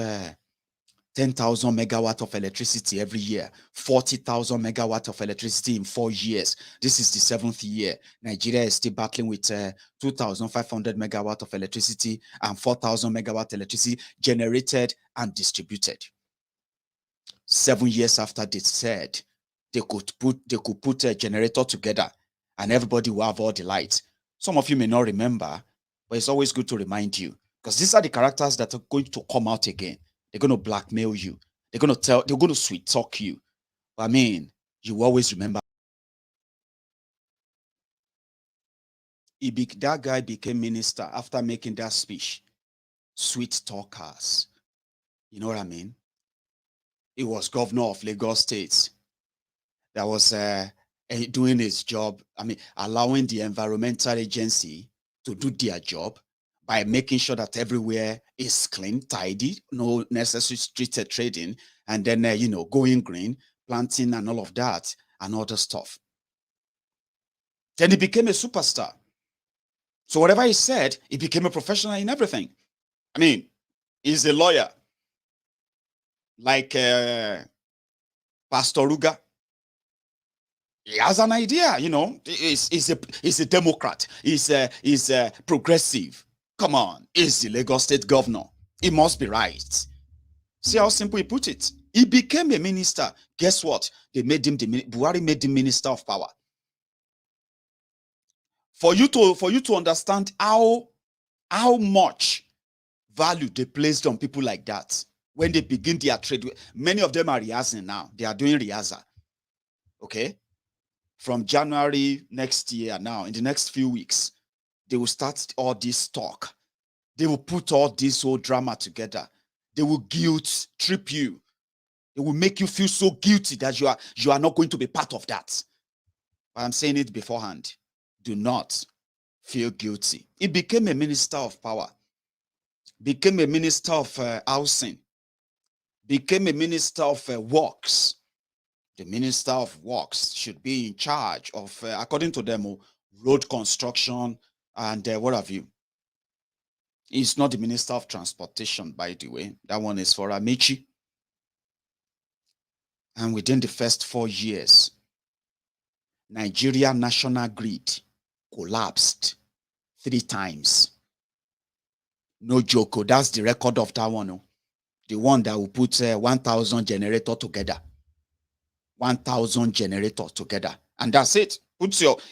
10,000 megawatt of electricity every year, 40,000 megawatt of electricity in 4 years. This is the 7th year. Nigeria is still battling with 2,500 megawatt of electricity and 4,000 megawatt electricity generated and distributed. 7 years after they said they could put a generator together and everybody will have all the lights. Some of you may not remember, but it's always good to remind you, because these are the characters that are going to come out again. They're going to blackmail you. They're going to sweet talk you. I mean, you always remember. That guy became minister after making that speech. Sweet talkers. You know what I mean? He was governor of Lagos State. That was doing his job. I mean, allowing the environmental agency to do their job by making sure that everywhere is clean, tidy, no necessary street trading, and then, going green, planting and all of that, and other stuff. Then he became a superstar. So whatever he said, he became a professional in everything. I mean, he's a lawyer, like Pastor Ruga. He has an idea, he's a Democrat, he's a progressive. Come on, he's the Lagos State governor. He must be right. See how simple he put it. He became a minister. Guess what? Buhari made him minister of power. For you to understand how much value they placed on people like that when they begin their trade. Many of them are rehearsing now. They are doing rehearsal. Okay? From January next year now, in the next few weeks, they will start all this talk. They will put all this whole drama together. They will guilt trip you. They will make you feel so guilty that you are not going to be part of that. But I'm saying it beforehand. Do not feel guilty. He became a minister of power. Became a minister of housing. Became a minister of works. The minister of works should be in charge of, according to them, road construction and what have you. He's not the minister of transportation, by the way. That one is for Amici. And within the first 4 years, Nigeria national grid collapsed 3 times. No joke. That's the record of that one. The one that will put 1,000 generator together. 1,000 generator together. And that's it.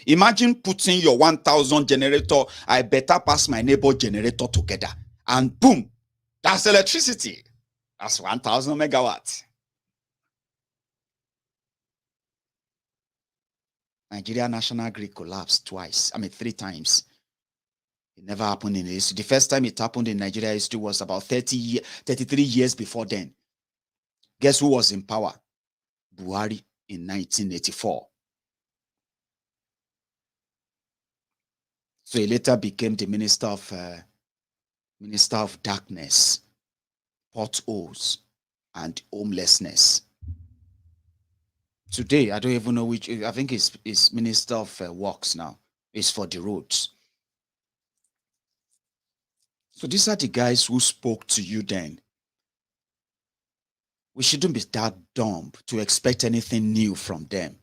Imagine putting your 1,000 generator, I better pass my neighbor generator together. And boom, that's electricity. That's 1,000 megawatts. Nigeria national grid collapsed 3 times. It never happened in history. The first time it happened in Nigeria history was about 33 years before then. Guess who was in power? Buhari in 1984. So he later became the Minister of Darkness, potholes, and homelessness. Today, I don't even know which, I think he's Minister of Works now. It's for the roads. So these are the guys who spoke to you then. We shouldn't be that dumb to expect anything new from them.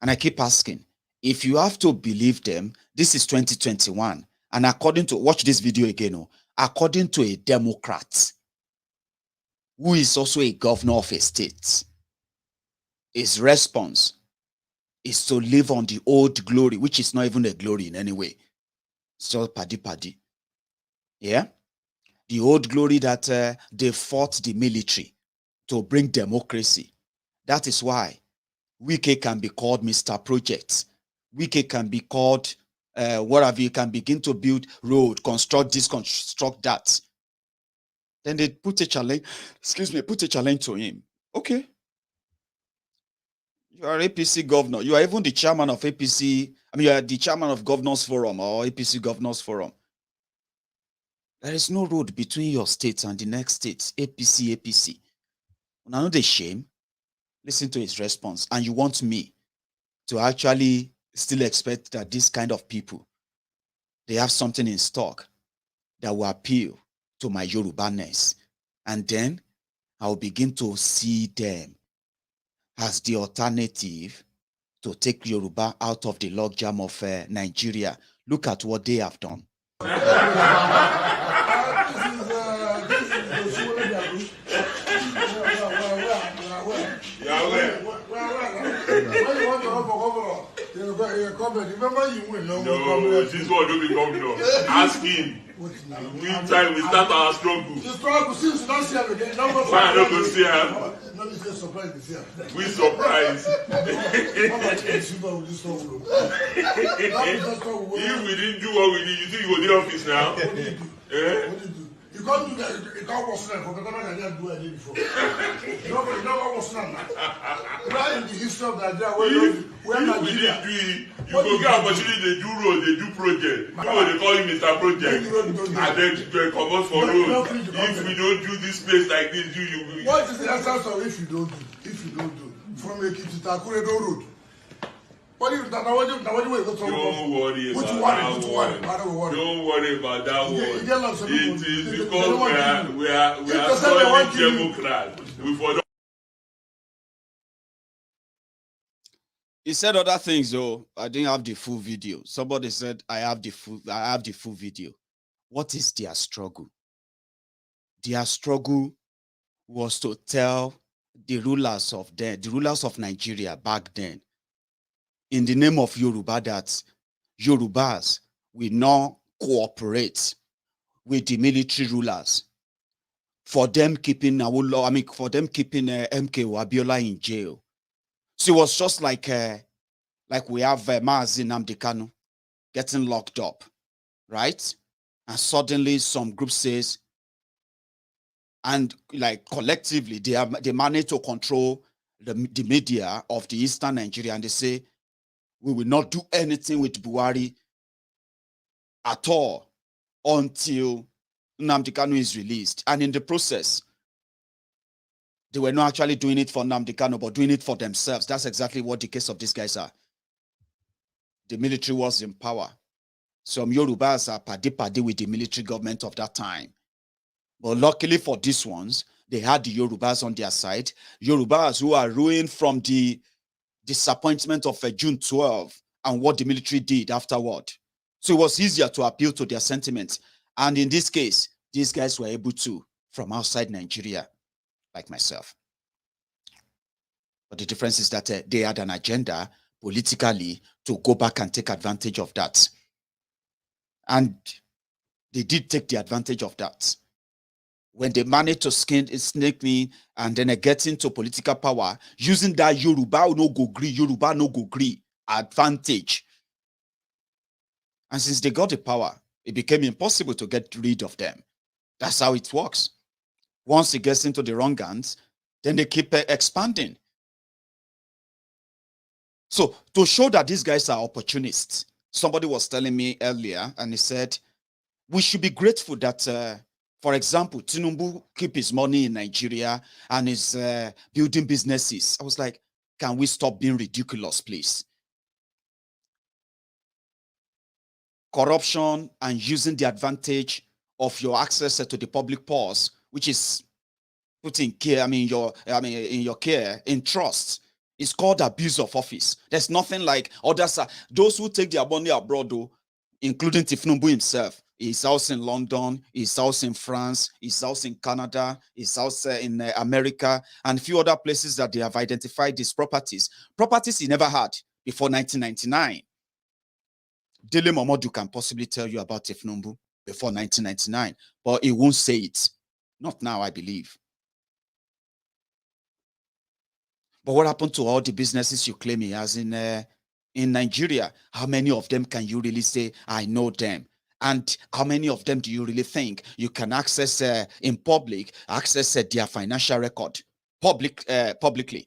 And I keep asking, if you have to believe them, this is 2021. And according to, watch this video again, according to a Democrat, who is also a governor of a state, his response is to live on the old glory, which is not even a glory in any way. It's just paddy. Yeah? The old glory that they fought the military to bring democracy. That is why Wike can be called Mr. Project. Wike can be called whatever. You can begin to build road, construct this, construct that. Then they put a challenge, put a challenge to him. Okay. You are APC governor. You are even the chairman of APC. I mean, you are the chairman of Governors Forum or APC Governors Forum. There is no road between your state and the next state. APC. Now, not the shame. Listen to his response. And you want me to actually still expect that this kind of people, they have something in stock that will appeal to my Yoruba-ness. And then I'll begin to see them as the alternative to take Yoruba out of the logjam of Nigeria. Look at what they have done. No, this one don't be governor. Ask him. Meantime, we start our struggle. Why I don't go see him? We surprised. If we didn't do what we did, you think you go to the office now? You can't do that. You can't work for Katana can do it before. You know what was not. Right in the history of Nigeria, where we didn't do it, you go get opportunity, they do road, they do project. People they call him Mr. Project. And then they come out for road. If we don't do this place like this, you. What is the essence of if you don't do? If you don't do from Ekiti to Akure road. What if that? Don't worry about that one. Don't worry about that one. It is because we are solid Democrats. He said other things though. I didn't have the full video. Somebody said I have the full video. What is their struggle? Their struggle was to tell the rulers of Nigeria back then, in the name of Yoruba, that Yorubas will not cooperate with the military rulers for them keeping MKO Abiola in jail. So it was just like we have Mazi Nnamdi Kanu getting locked up, right? And suddenly some group says, and like collectively they manage to control the media of the Eastern Nigeria, and they say, we will not do anything with Buhari at all until Nnamdi Kanu is released. And in the process, they were not actually doing it for Nnamdi Kanu, but doing it for themselves. That's exactly what the case of these guys are. The military was in power. Some Yorubas are paddy with the military government of that time. But luckily for these ones, they had the Yorubas on their side. Yorubas who are ruined from the disappointment of June 12 and what the military did afterward. So it was easier to appeal to their sentiments. And in this case, these guys were able to from outside Nigeria, like myself. But the difference is that they had an agenda politically to go back and take advantage of that. And they did take the advantage of that. When they managed to snake me and then get into political power, using that Yoruba no go gree advantage. And since they got the power, it became impossible to get rid of them. That's how it works. Once it gets into the wrong hands, then they keep expanding. So to show that these guys are opportunists, Somebody was telling me earlier, and he said, we should be grateful that, for example, Tinubu keep his money in Nigeria and is building businesses. I was like, can we stop being ridiculous, please? Corruption and using the advantage of your access to the public purse, which is put in care, in your care, in trust. It's called abuse of office. There's nothing like others. Those who take their money abroad, though, including Tinubu himself, his house in London, his house in France, his house in Canada, his house in America, and a few other places that they have identified these properties he never had before 1999. Dele Momodu can possibly tell you about Tinubu before 1999, but he won't say it. Not now, I believe. But what happened to all the businesses you claim he has in Nigeria? How many of them can you really say, I know them? And how many of them do you really think you can access in public, access their financial record publicly?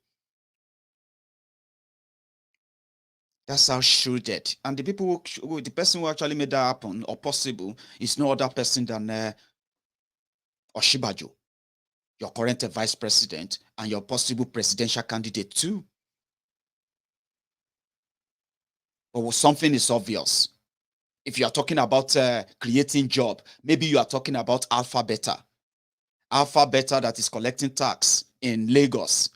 That's how shrewd. And the person who actually made that happen or possible is no other person than Osinbajo, your current vice president and your possible presidential candidate too. But something is obvious. If you are talking about creating job, maybe you are talking about Alpha Beta that is collecting tax in Lagos,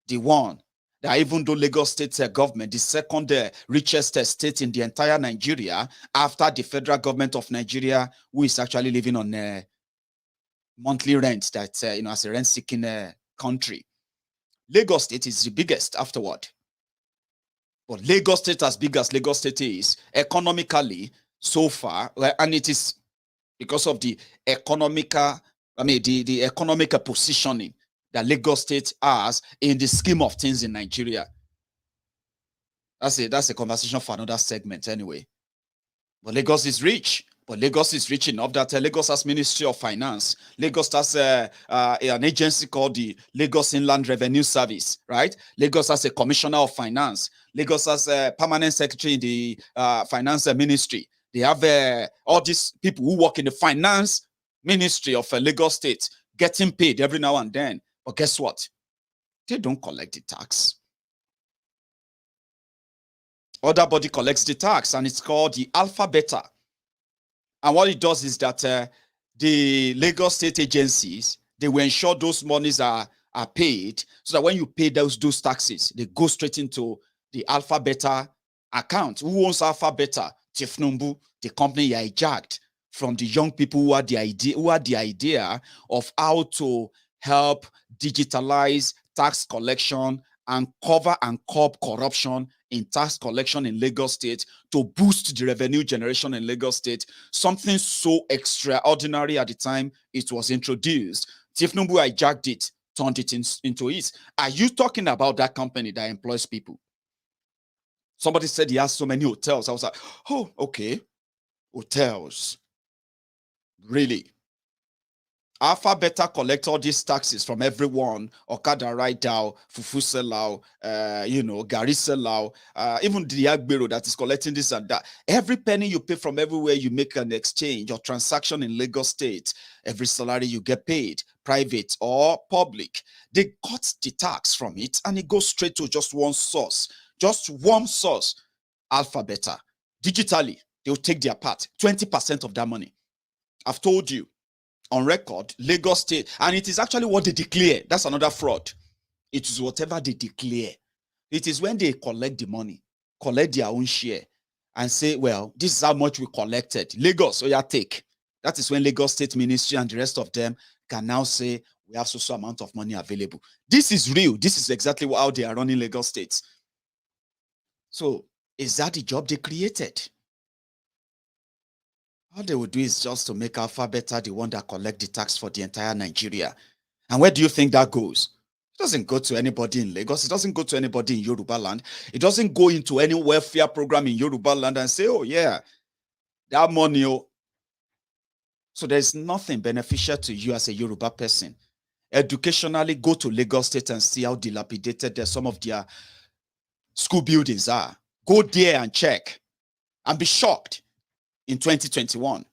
the one that even though Lagos state government, the second richest state in the entire Nigeria, after the federal government of Nigeria, who is actually living on monthly rent, that as a rent-seeking country. Lagos state is the biggest afterward. But Lagos state, as big as Lagos state is, economically, so far, and it is because of the economical, the economic positioning that Lagos state has in the scheme of things in Nigeria. That's a conversation for another segment anyway. But Lagos is rich. But Lagos is rich enough that Lagos has Ministry of Finance. Lagos has an agency called the Lagos Inland Revenue Service, right? Lagos has a Commissioner of Finance. Lagos has a permanent secretary in the Finance Ministry. They have all these people who work in the Finance Ministry of Lagos State getting paid every now and then. But guess what? They don't collect the tax. Other body collects the tax, and it's called the Alpha Beta. And what it does is that the Lagos state agencies, they will ensure those monies are paid, so that when you pay those taxes, they go straight into the Alpha Beta account. Who owns Alpha Beta? Tinubu, the company hijacked from the young people who had the idea of how to help digitalize tax collection and cover and curb corruption in tax collection in Lagos State to boost the revenue generation in Lagos State. Something so extraordinary at the time it was introduced. Tinubu hijacked it, turned it into his. Are you talking about that company that employs people? Somebody said he has so many hotels. I was like, oh, okay. Hotels. Really? Alpha Beta collect all these taxes from everyone. Okada rider, fufu seller, gari seller, even the Agbero that is collecting this and that. Every penny you pay from everywhere you make an exchange or transaction in Lagos State, every salary you get paid, private or public, they cut the tax from it and it goes straight to just one source. Just one source, Alpha Beta. Digitally, they'll take their part, 20% of that money. I've told you. On record, Lagos State, and it is actually what they declare. That's another fraud. It is whatever they declare. It is when they collect the money, collect their own share, and say, well, this is how much we collected. Lagos, oh yeah, take. That is when Lagos State Ministry and the rest of them can now say, we have so amount of money available. This is real. This is exactly how they are running Lagos State. So, is that the job they created? All they would do is just to make Alpha Beta the one that collect the tax for the entire Nigeria. And where do you think that goes? It doesn't go to anybody in Lagos. It doesn't go to anybody in Yoruba land. It doesn't go into any welfare program in Yoruba land and say, oh yeah, that money. Oh. So there's nothing beneficial to you as a Yoruba person. Educationally, go to Lagos State and see how dilapidated some of their school buildings are. Go there and check. and be shocked in 2021.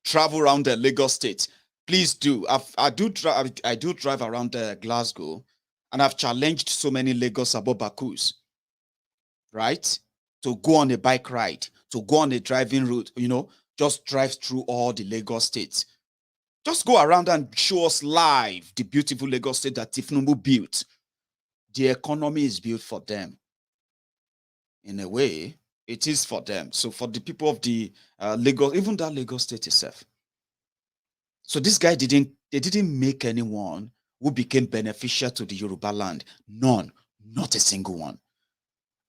Travel around the Lagos State. Please do. I do drive around Glasgow, and I've challenged so many Lagos Abobakus, right? To go on a bike ride, to go on a driving route, just drive through all the Lagos states. Just go around and show us live the beautiful Lagos state that Tinubu built. The economy is built for them. In a way, it is for them. So for the people of the Lagos, even that Lagos state itself. So this guy they didn't make anyone who became beneficial to the Yoruba land. None, not a single one.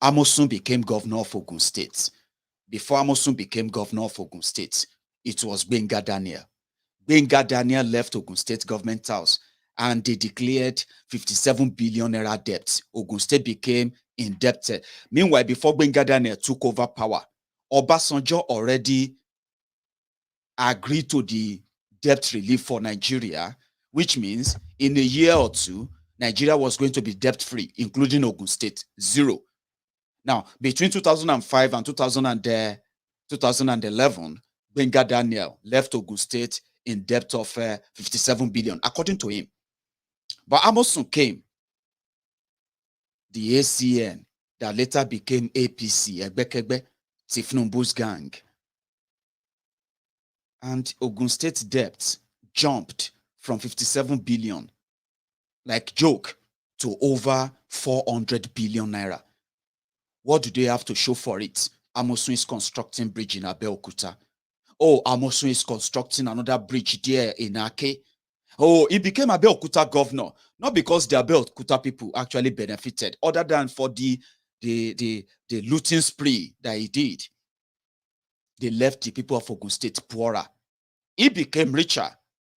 Amosun became governor of Ogun State. Before Amosun became governor of Ogun State, it was Gbenga Daniel. Gbenga Daniel left Ogun State government house and they declared 57 billion naira debt. Ogun State became indebted. Meanwhile, before Gbenga Daniel took over power, Obasanjo already agreed to the debt relief for Nigeria, which means in a year or two, Nigeria was going to be debt-free, including Ogun State, zero. Now, between 2005 and 2011, Gbenga Daniel left Ogun State in debt of 57 billion, according to him. But Amosun came, the ACN, that later became APC, Egbekegbe, Tinubu's gang. And Ogun State debt jumped from 57 billion, like joke, to over 400 billion naira. What do they have to show for it? Amosun is constructing bridge in Abeokuta. Oh, Amosun is constructing another bridge there in Ake. Oh, he became Abeokuta governor, not because the Abeokuta people actually benefited, other than for the looting spree that he did. They left the people of Ogun State poorer. He became richer,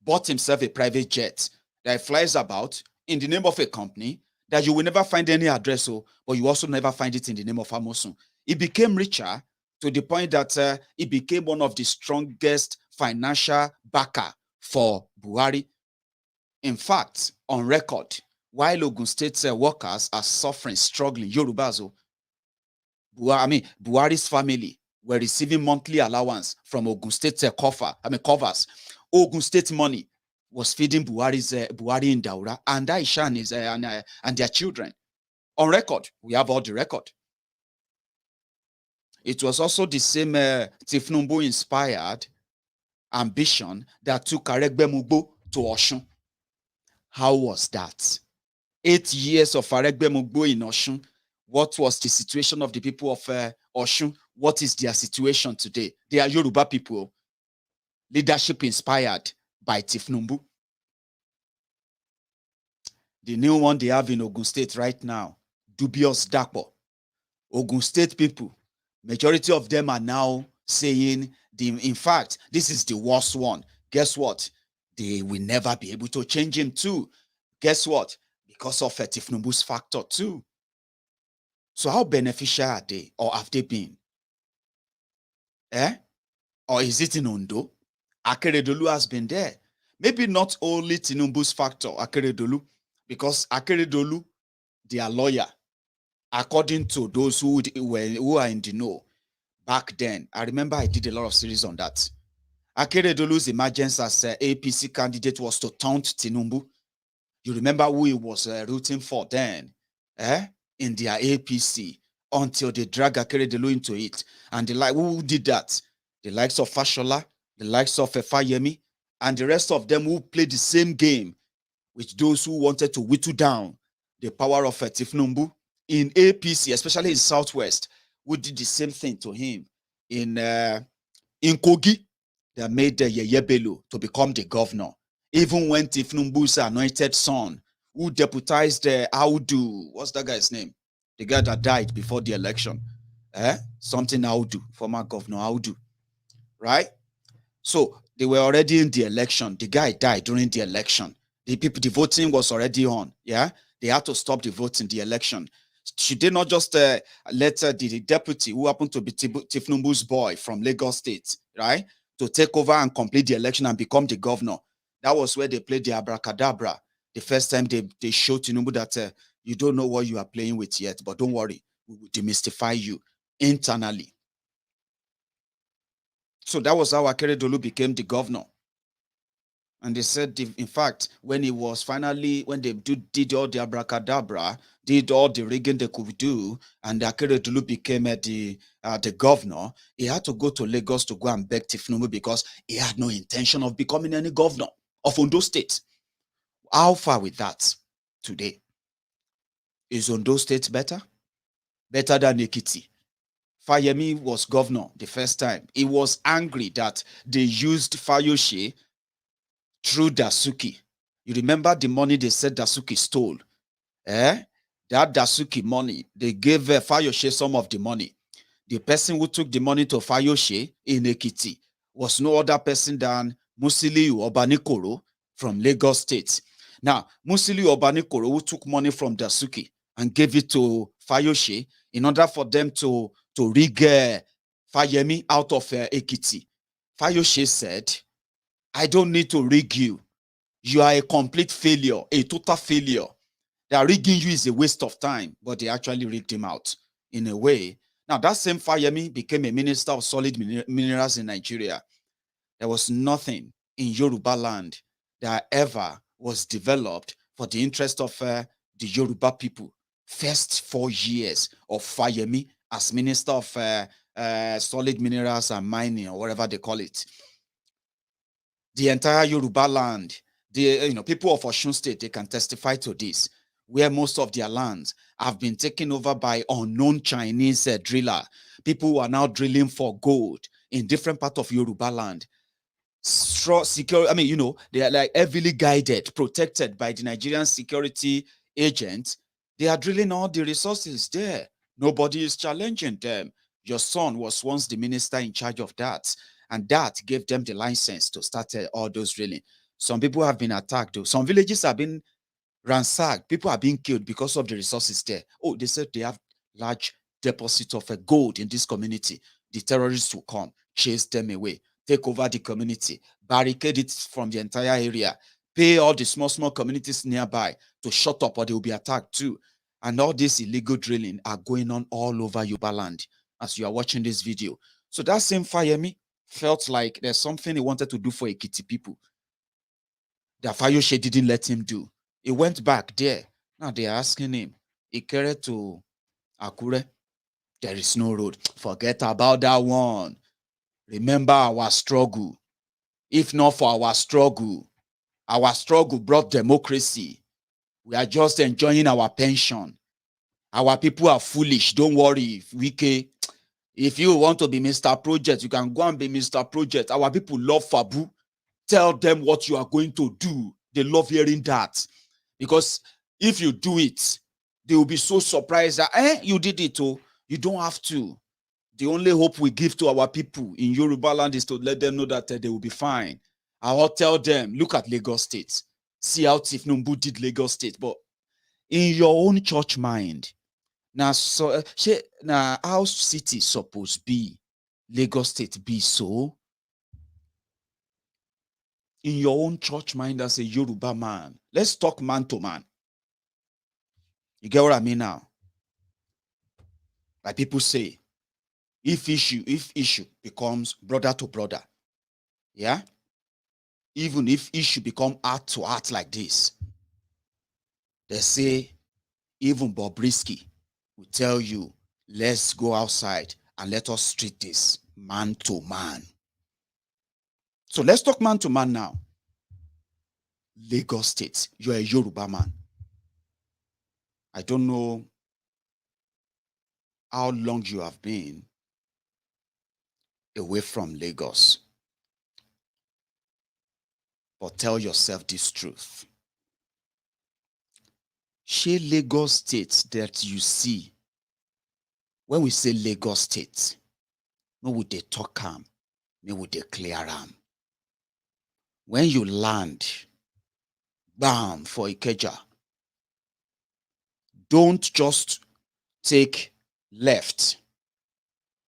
bought himself a private jet that flies about in the name of a company that you will never find any address, but you also never find it in the name of Amosun. He became richer to the point that he became one of the strongest financial backer for Buhari. In fact, on record, while Ogun State workers are suffering, struggling, Yorubazo, Buhari's family were receiving monthly allowance from Ogun State covers. Ogun State money was feeding Buhari in Daura and Aisha and their children. On record, we have all the record. It was also the same Tinubu inspired ambition that took Aregbe Mugbo to Osun. How was that? 8 years of Aregbe Mugbo in Osun. What was the situation of the people of Osun? What is their situation today? They are Yoruba people. Leadership inspired by Tinubu. The new one they have in Ogun State right now, dubious Dapo. Ogun State people, majority of them are now saying, in fact, this is the worst one. Guess what? They will never be able to change him too. Guess what? Because of Tinubu's factor too. So how beneficial are they, or have they been? Or is it in Ondo? Akeredolu has been there. Maybe not only Tinubu's factor, Akeredolu, because Akeredolu, their lawyer, according to those who are in the know, back then, I remember I did a lot of series on that. Akeredolu's emergence as APC candidate was to taunt Tinubu. You remember who he was rooting for then, in their APC, until they drag Akeredolu into it. And who did that? The likes of Fashola, the likes of Fayemi, and the rest of them who played the same game with those who wanted to whittle down the power of Tinubu in APC, especially in Southwest, who did the same thing to him in Kogi. They made Yeye Bello to become the governor. Even when Tinubu's anointed son, who deputized Audu, what's that guy's name? The guy that died before the election. Something Audu, former governor Audu. Right? So they were already in the election. The guy died during the election. The voting was already on. Yeah, they had to stop the voting, the election. Should they not just let the deputy, who happened to be Tinubu's boy from Lagos State, right, to take over and complete the election and become the governor? That was where they played the abracadabra. The first time they showed Tinubu that you don't know what you are playing with yet, but don't worry, we will demystify you internally. So that was how Akeredolu became the governor. And they said, in fact, when he was finally, when they did all the abracadabra, did all the rigging they could do, and Akeredolu became the governor, he had to go to Lagos to go and beg Tinubu because he had no intention of becoming any governor of Ondo State. How far with that today? Is Ondo State better? Better than Ekiti? Fayemi was governor the first time. He was angry that they used Fayoshe through Dasuki. You remember the money they said Dasuki stole? That Dasuki money, they gave Fayoshe some of the money. The person who took the money to Fayoshe in Ekiti was no other person than Musiliu Obanikoro from Lagos State. Now, Musiliu Obanikoro, who took money from Dasuki and gave it to Fayoshe in order for them to rig Fayemi out of Ekiti. Fayoshe said, I don't need to rig you. You are a complete failure, a total failure. That rigging you is a waste of time, but they actually rigged him out in a way. Now, that same Fayemi became a minister of solid minerals in Nigeria. There was nothing in Yoruba land that ever was developed for the interest of the Yoruba people. First 4 years of Fayemi as minister of solid minerals and mining, or whatever they call it. The entire Yoruba land, the people of Osun State, they can testify to this, where most of their lands have been taken over by unknown Chinese driller. People who are now drilling for gold in different parts of Yoruba land. Secure, they are like heavily guided, protected by the Nigerian security agents. They are drilling all the resources there. Nobody is challenging them. Your son was once the minister in charge of that, and that gave them the license to start all those drilling. Some people have been attacked, though. Some villages have been ransacked. People are being killed because of the resources there. Oh, they said they have large deposits of gold in this community. The terrorists will come, chase them away, take over the community, barricade it from the entire area, pay all the small communities nearby to shut up, or they will be attacked too. And all this illegal drilling are going on all over Yoruba land as you are watching this video. So that same Fayemi felt like there's something he wanted to do for Ekiti people that Fayoshe didn't let him do. He went back there. Now they are asking him, Ikere to Akure, there is no road. Forget about that one. Remember our struggle. If not for our struggle brought democracy. We are just enjoying our pension. Our people are foolish. Don't worry, Wike. If you want to be Mr. Project, you can go and be Mr. Project. Our people love Fabu. Tell them what you are going to do. They love hearing that. Because if you do it, they will be so surprised that, you did it. Oh, you don't have to. The only hope we give to our people in Yoruba land is to let them know that they will be fine. I will tell them, look at Lagos State. See how Tinubu did Lagos State. But in your own church mind, now how city supposed be, Lagos State be so? In your own church mind as a Yoruba man, let's talk man to man. You get what I mean now? Like people say, if issue becomes brother to brother, yeah? Even if issue become heart to heart like this, they say even Bobrisky will tell you, let's go outside and let us treat this man to man. So let's talk man to man now. Lagos State, you're a Yoruba man. I don't know how long you have been away from Lagos, but tell yourself this truth. Shey Lagos State that you see, when we say Lagos State, no would they talk am, no would they clear am. When you land, bam, for Ikeja, don't just take left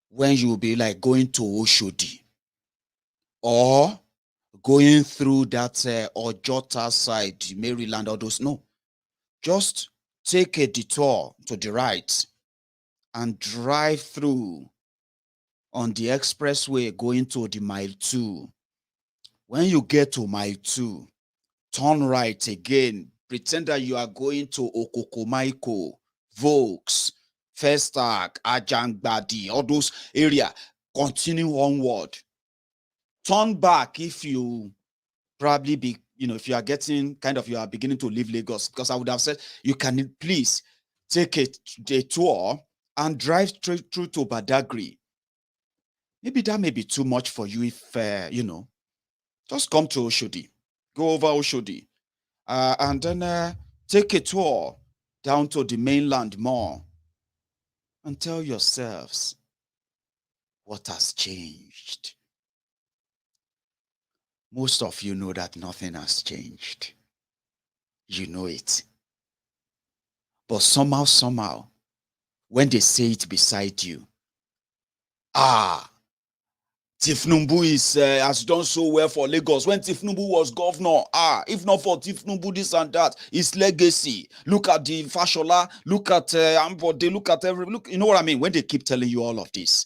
when you will be like going to Oshodi or going through that Ojota side, Maryland, all those. No, just take a detour to the right and drive through on the expressway going to the mile 2. When you get to mile 2, turn right again. Pretend that you are going to Okokomaiko, Vokes, Festac, Ajangbadi, all those areas. Continue onward. Turn back if you probably be, if you are getting you are beginning to leave Lagos, because I would have said you can please take a tour and drive straight through to Badagry. Maybe that may be too much for you if, just come to Oshodi, go over Oshodi, and then take a tour down to the mainland more and tell yourselves what has changed. Most of you know that nothing has changed. You know it. But somehow, when they say it beside you, Tinubu has done so well for Lagos. When Tinubu was governor, if not for Tinubu, this and that, his legacy. Look at the Fashola, look at Ambode, look at you know what I mean? When they keep telling you all of this,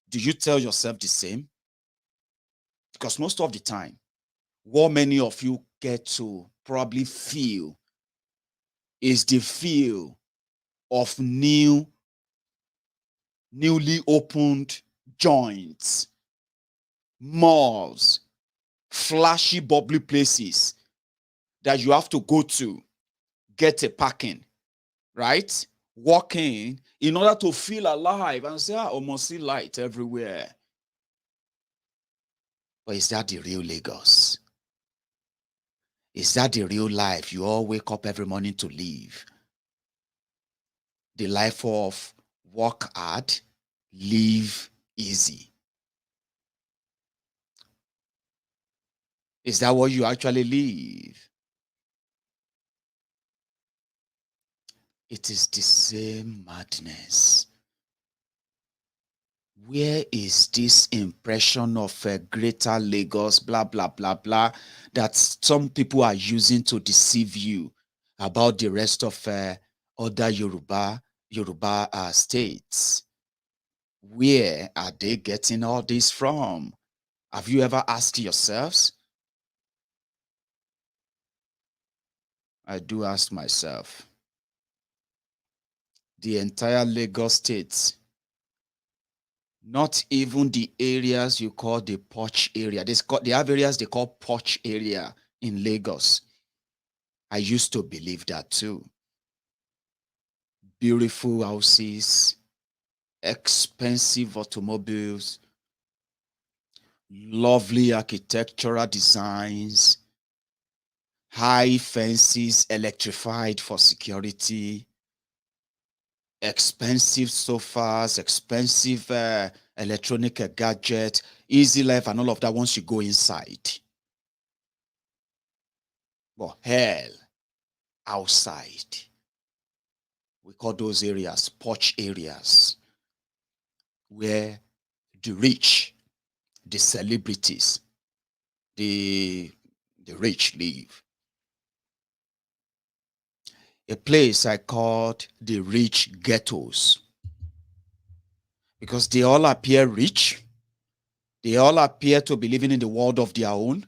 do you tell yourself the same? Because most of the time, what many of you get to probably feel is the feel of newly opened joints, malls, flashy, bubbly places that you have to go to get a parking, right? Walk in order to feel alive and say, almost see light everywhere. But is that the real Lagos? Is that the real life you all wake up every morning to live? The life of work hard, live easy. Is that what you actually live? It is the same madness. Where is this impression of a greater Lagos, blah, blah, blah, blah, that some people are using to deceive you about the rest of other Yoruba states? Where are they getting all this from? Have you ever asked yourselves? I do ask myself. The entire Lagos state, not even the areas you call the posh area. They have areas they call posh area in Lagos. I used to believe that too. Beautiful houses, expensive automobiles, lovely architectural designs, high fences electrified for security, expensive sofas, expensive electronic gadget, easy life and all of that once you go inside. But hell, outside, we call those areas posh areas, where the rich, the celebrities, the rich live. A place I called the rich ghettos, because they all appear rich. They all appear to be living in the world of their own,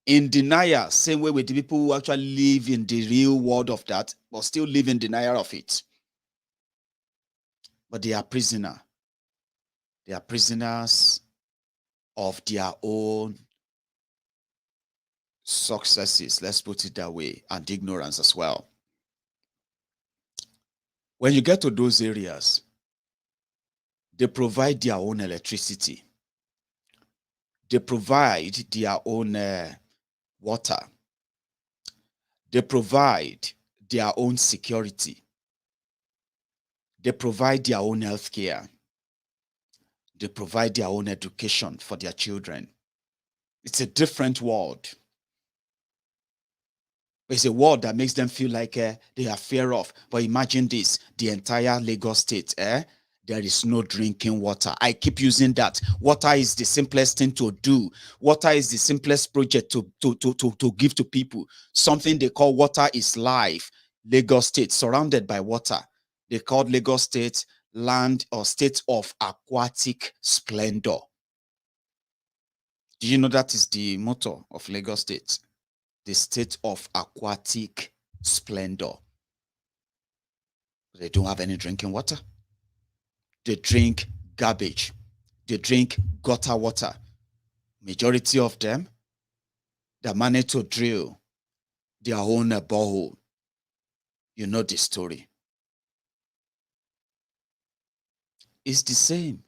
in denial, same way with the people who actually live in the real world of that, but still live in denial of it. But they are prisoners. They are prisoners of their own successes, let's put it that way, and ignorance as well. When you get to those areas, they provide their own electricity. They provide their own water. They provide their own security. They provide their own healthcare. They provide their own education for their children. It's a different world. It's a world that makes them feel like they are fear of. But imagine this, the entire Lagos state, there is no drinking water. I keep using that. Water is the simplest thing to do. Water is the simplest project to give to people. Something they call water is life. Lagos state, surrounded by water. They called Lagos state land or state of aquatic splendor. Do you know that is the motto of Lagos State? The state of aquatic splendor. They don't have any drinking water. They drink garbage. They drink gutter water. Majority of them, they manage to drill their own borehole. You know the story. It's the same.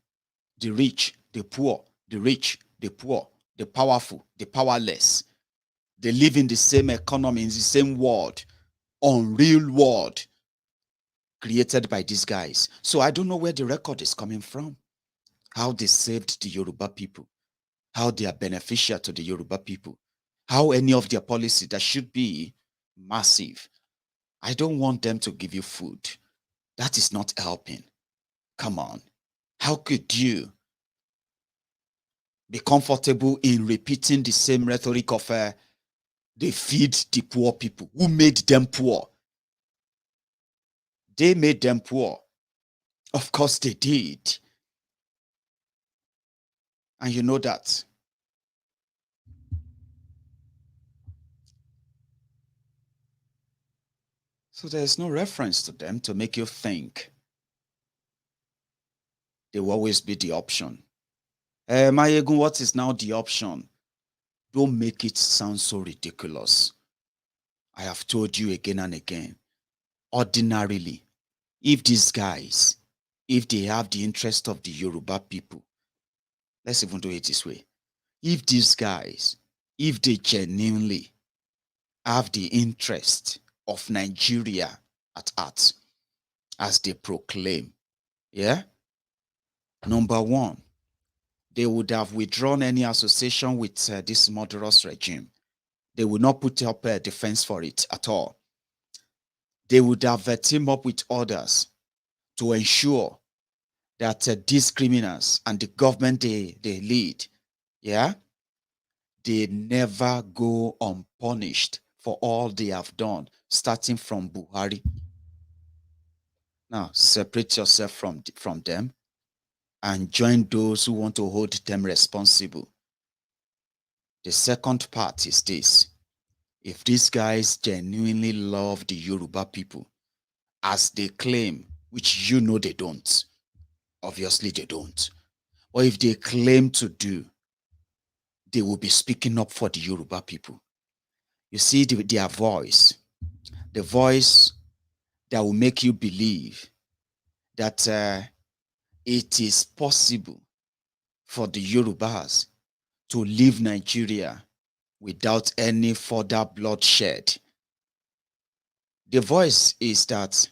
The rich, the poor, the rich, the poor, the powerful, the powerless. They live in the same economy, in the same world, unreal world created by these guys. So I don't know where the record is coming from. How they saved the Yoruba people. How they are beneficial to the Yoruba people. How any of their policy that should be massive. I don't want them to give you food. That is not helping. Come on. How could you be comfortable in repeating the same rhetoric of they feed the poor people? Who made them poor? They made them poor. Of course they did. And you know that. So there's no reference to them to make you think they will always be the option. Maiyegun, what is now the option? Don't make it sound so ridiculous. I have told you again and again. Ordinarily, if these guys, if they have the interest of the Yoruba people, let's even do it this way. If these guys, if they genuinely have the interest of Nigeria at heart, as they proclaim, yeah? Number one, they would have withdrawn any association with this murderous regime. They would not put up a defense for it at all. They would have teamed up with others to ensure that these criminals and the government they lead, yeah, they never go unpunished for all they have done, starting from Buhari. Now, separate yourself from them and join those who want to hold them responsible. The second part is this. If these guys genuinely love the Yoruba people, as they claim, which you know they don't, obviously they don't, or if they claim to do, they will be speaking up for the Yoruba people. You see their voice, the voice that will make you believe that it is possible for the Yorubas to leave Nigeria without any further bloodshed. The voice is that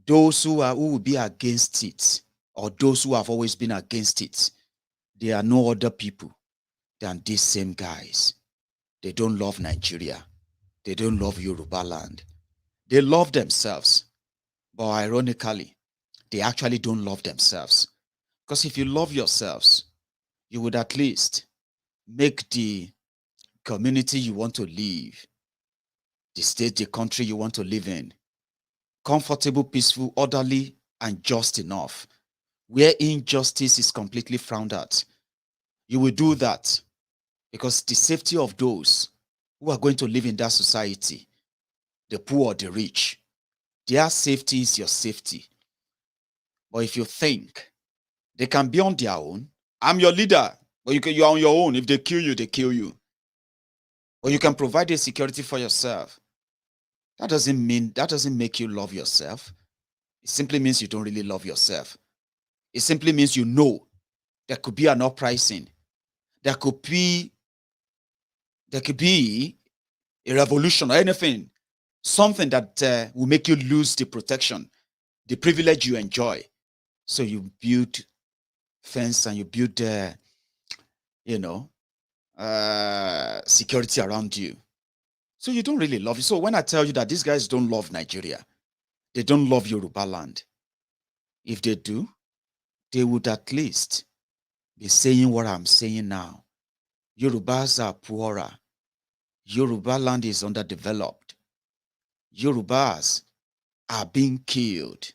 those who will be against it, or those who have always been against it, they are no other people than these same guys. They don't love Nigeria. They don't love Yoruba land. They love themselves. But ironically, they actually don't love themselves. Because if you love yourselves, you would at least make the community you want to live, the state, the country you want to live in, comfortable, peaceful, orderly, and just enough. Where injustice is completely frowned at, you will do that because the safety of those who are going to live in that society, the poor, the rich, their safety is your safety. But if you think they can be on their own, I'm your leader, but you're on your own. If they kill you, they kill you. Or you can provide a security for yourself. That doesn't make you love yourself. It simply means you don't really love yourself. It simply means you know there could be an uprising. There could be a revolution or anything. Something that will make you lose the protection, the privilege you enjoy. So you build fence and you build, security around you. So you don't really love it. So when I tell you that these guys don't love Nigeria, they don't love Yoruba land. If they do, they would at least be saying what I'm saying now. Yorubas are poorer. Yoruba land is underdeveloped. Yorubas are being killed.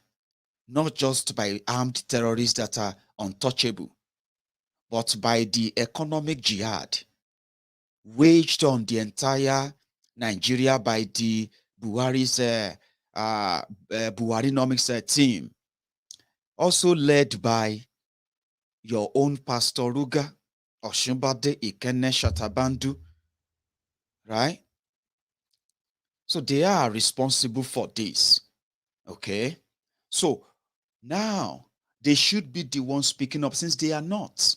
not just by armed terrorists that are untouchable, but by the economic jihad waged on the entire Nigeria by the Buhari's Buharinomics team, also led by your own Pastor Ruga, Osinbajo Ikenne Shatabandu, right? So they are responsible for this, okay? So now they should be the ones speaking up since they are not.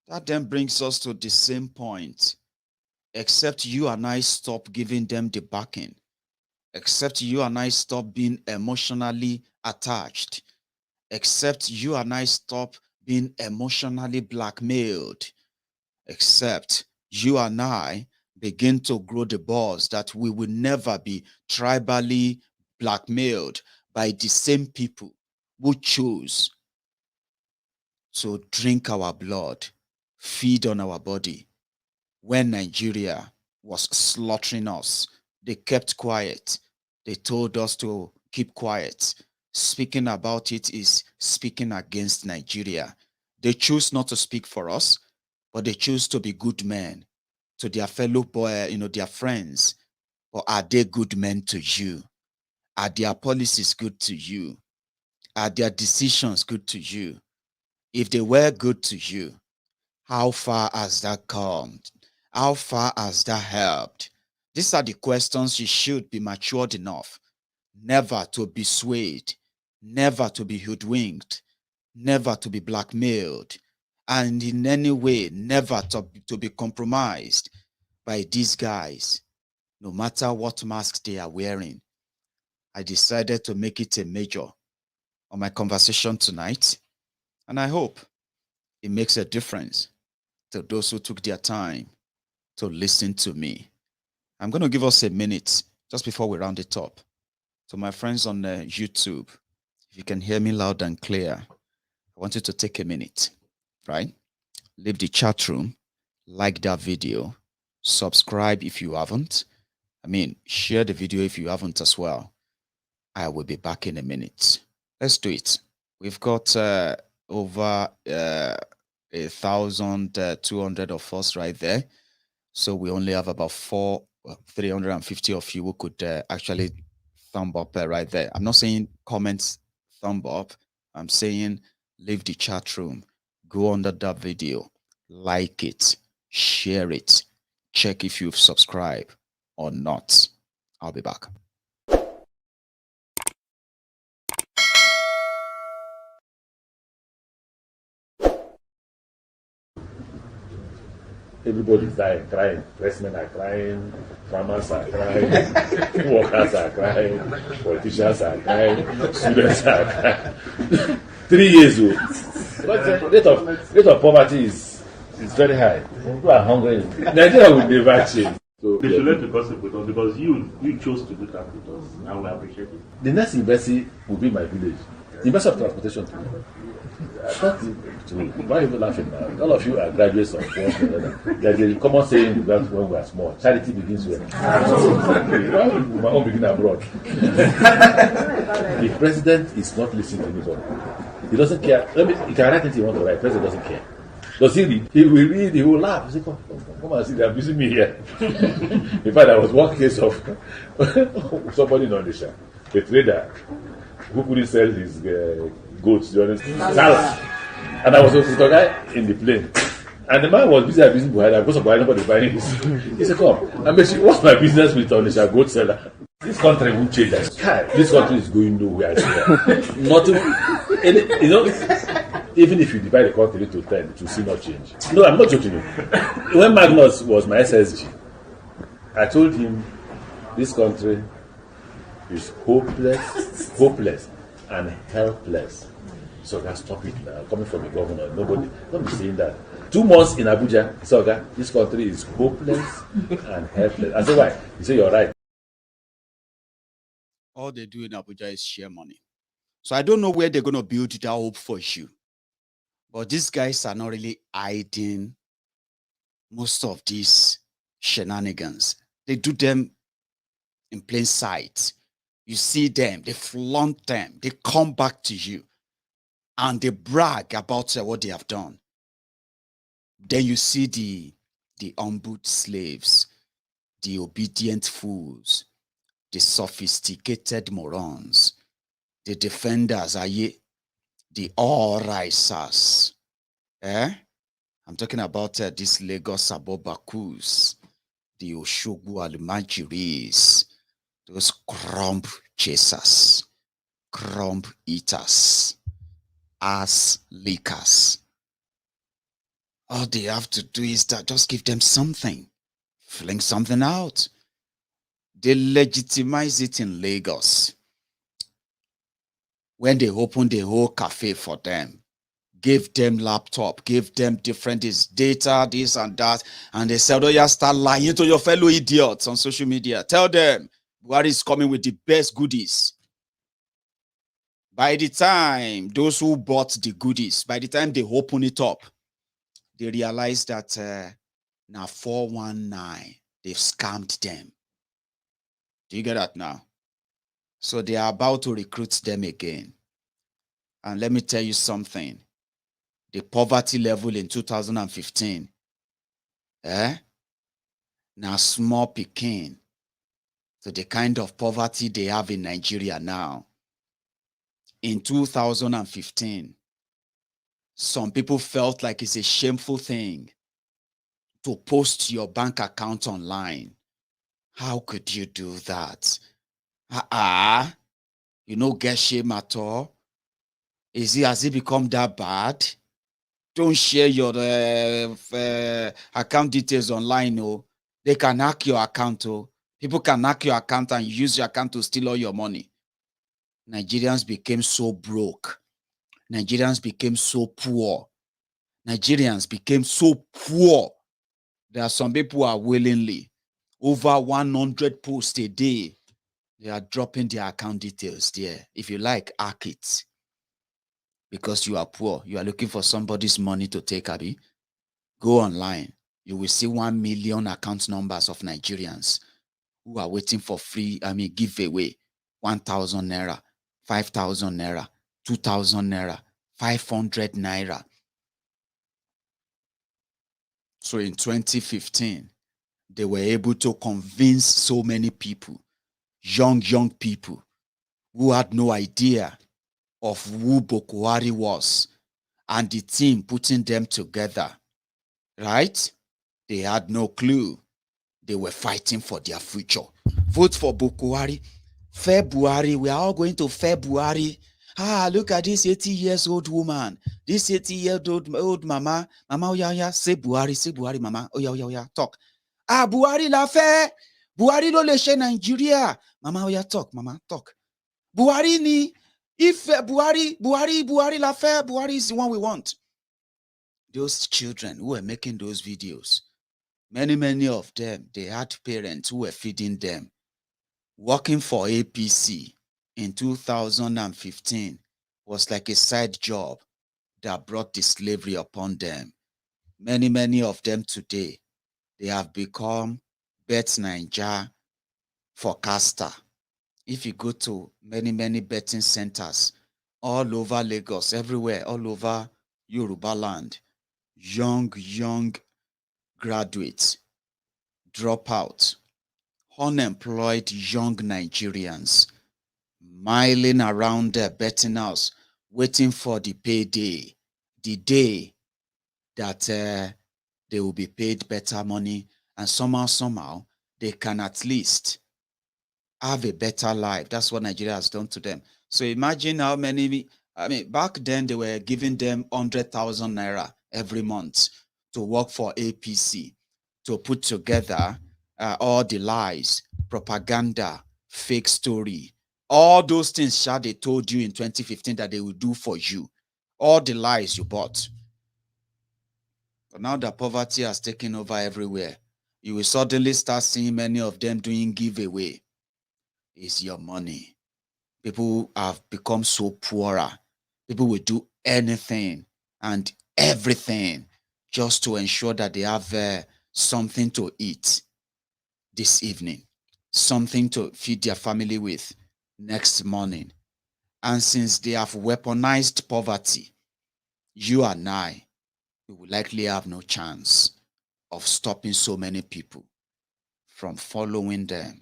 That then brings us to the same point. Except you and I stop giving them the backing, except you and I stop being emotionally attached, except you and I stop being emotionally blackmailed, except you and I begin to grow the balls that we will never be tribally blackmailed by the same people who choose to drink our blood, feed on our body. When Nigeria was slaughtering us, they kept quiet. They told us to keep quiet. Speaking about it is speaking against Nigeria. They choose not to speak for us, but they choose to be good men to their fellow boy, their friends. But are they good men to you? Are their policies good to you? Are their decisions good to you? If they were good to you, how far has that come? How far has that helped? These are the questions you should be matured enough never to be swayed, never to be hoodwinked, never to be blackmailed, and in any way never to be compromised by these guys, no matter what mask they are wearing. I decided to make it a major on my conversation tonight, and I hope it makes a difference to those who took their time to listen to me. I'm going to give us a minute just before we round it up. So my friends on YouTube, if you can hear me loud and clear, I want you to take a minute, right? Leave the chat room, like that video, subscribe if you haven't. Share the video if you haven't as well. I will be back in a minute. Let's do it. We've got over 1,200 of us right there. So we only have about 350 of you who could actually thumb up right there. I'm not saying comments thumb up. I'm saying leave the chat room, go under that video, like it, share it, check if you've subscribed or not. I'll be back. Everybody's dying, crying. Pressmen are crying, farmers are crying, workers are crying, politicians are crying, students are crying. 3 years old. Rate of poverty is very high. People are hungry. Nigeria will never change. So they should let the gossip with us because you chose to do that with us, and we appreciate it. The next university will be my village. University of Transportation to me. Why are you laughing now? All of you are graduates of one another. There's a common saying that when we are small, charity begins where? Why would my own begin abroad? The president is not listening to anybody. He doesn't care. He can write anything he wants to write. The president doesn't care. Does he read? He will read, he will laugh. He say, come and see, they are abusing me here. In fact, there was one case of somebody in Odisha, a trader who couldn't sell his goats during Salah. And I was with a guy in the plane. And the man was busy abusing Buhari because of Buhari, nobody buying this. He said, come, what's my business with Odisha goat seller? This country won't change. This country is going nowhere. Nothing. Even if you divide the country to 10, it will still not change. No, I'm not joking you. When Magnus was my SSG, I told him this country is hopeless and helpless. So guys, stop it now. Coming from a governor, nobody, don't be saying that. 2 months in Abuja, so guys, this country is hopeless and helpless. I said, why? He said, you're right. All they do in Abuja is share money. So I don't know where they're going to build that hope for you. But these guys are not really hiding most of these shenanigans. They do them in plain sight. You see them, they flaunt them, they come back to you, and they brag about what they have done. Then you see the humbled slaves, the obedient fools, the sophisticated morons, the defenders, the all-risers. I'm talking about this Lagos Abobakus, the Oshogbu Almajiris, those crumb chasers, crumb eaters, ass lickers. All they have to do is that just give them something, fling something out. They legitimize it in Lagos when they open the whole cafe for them. Give them laptop, give them different data, this and that, and they said, oh yeah, start lying to your fellow idiots on social media. Tell them Buhari is coming with the best goodies. By the time those who bought the goodies, by the time they open it up, they realize that now 419, they've scammed them. Do you get that now? So they are about to recruit them again. And let me tell you something. The poverty level in 2015, now small picking to the kind of poverty they have in Nigeria now. In 2015, some people felt like it's a shameful thing to post your bank account online. How could you do that? You know, get shame at all? Has it become that bad? Don't share your account details online. Oh, they can hack your account. Oh, people can hack your account and use your account to steal all your money. Nigerians became so broke. Nigerians became so poor. Nigerians became so poor. There are some people who are willingly over 100 posts a day. They are dropping their account details there. If you like, hack it. Because you are poor, you are looking for somebody's money to take, Abi. Go online. You will see 1 million account numbers of Nigerians who are waiting for giveaway. 1,000 naira, 5,000 naira, 2,000 naira, 500 naira. So in 2015, they were able to convince so many people, young people, who had no idea of who Buhari was and the team putting them together, right? They had no clue. They were fighting for their future. Vote for Buhari. February, we are all going to February. Look at this 80-year-old woman. This 80-year-old mama. Mama, oh yeah, say Buhari, mama. Oh yeah, talk. Buhari la fe. Buhari lo le ṣe Nigeria. Mama, oh yeah, talk, mama, talk. Buhari ni. If Buhari la fe, Buhari is the one we want. Those children who were making those videos, many of them, they had parents who were feeding them. Working for APC in 2015 was like a side job that brought the slavery upon them. Many of them today, they have become Bet Naija forecaster. If you go to many betting centers all over Lagos, everywhere, all over Yoruba land, young graduates, dropouts, unemployed young Nigerians miling around their betting house, waiting for the payday, the day that they will be paid better money, and somehow they can at least have a better life. That's what Nigeria has done to them. So imagine how many, back then they were giving them 100,000 naira every month to work for APC, to put together all the lies, propaganda, fake story, all those things they told you in 2015 that they will do for you, all the lies you bought. But now that poverty has taken over everywhere, you will suddenly start seeing many of them doing giveaway. It's your money. People have become so poorer. People will do anything and everything just to ensure that they have something to eat this evening, something to feed their family with. next morning. And since they have weaponized poverty, you and I, we will likely have no chance of stopping so many people from following them.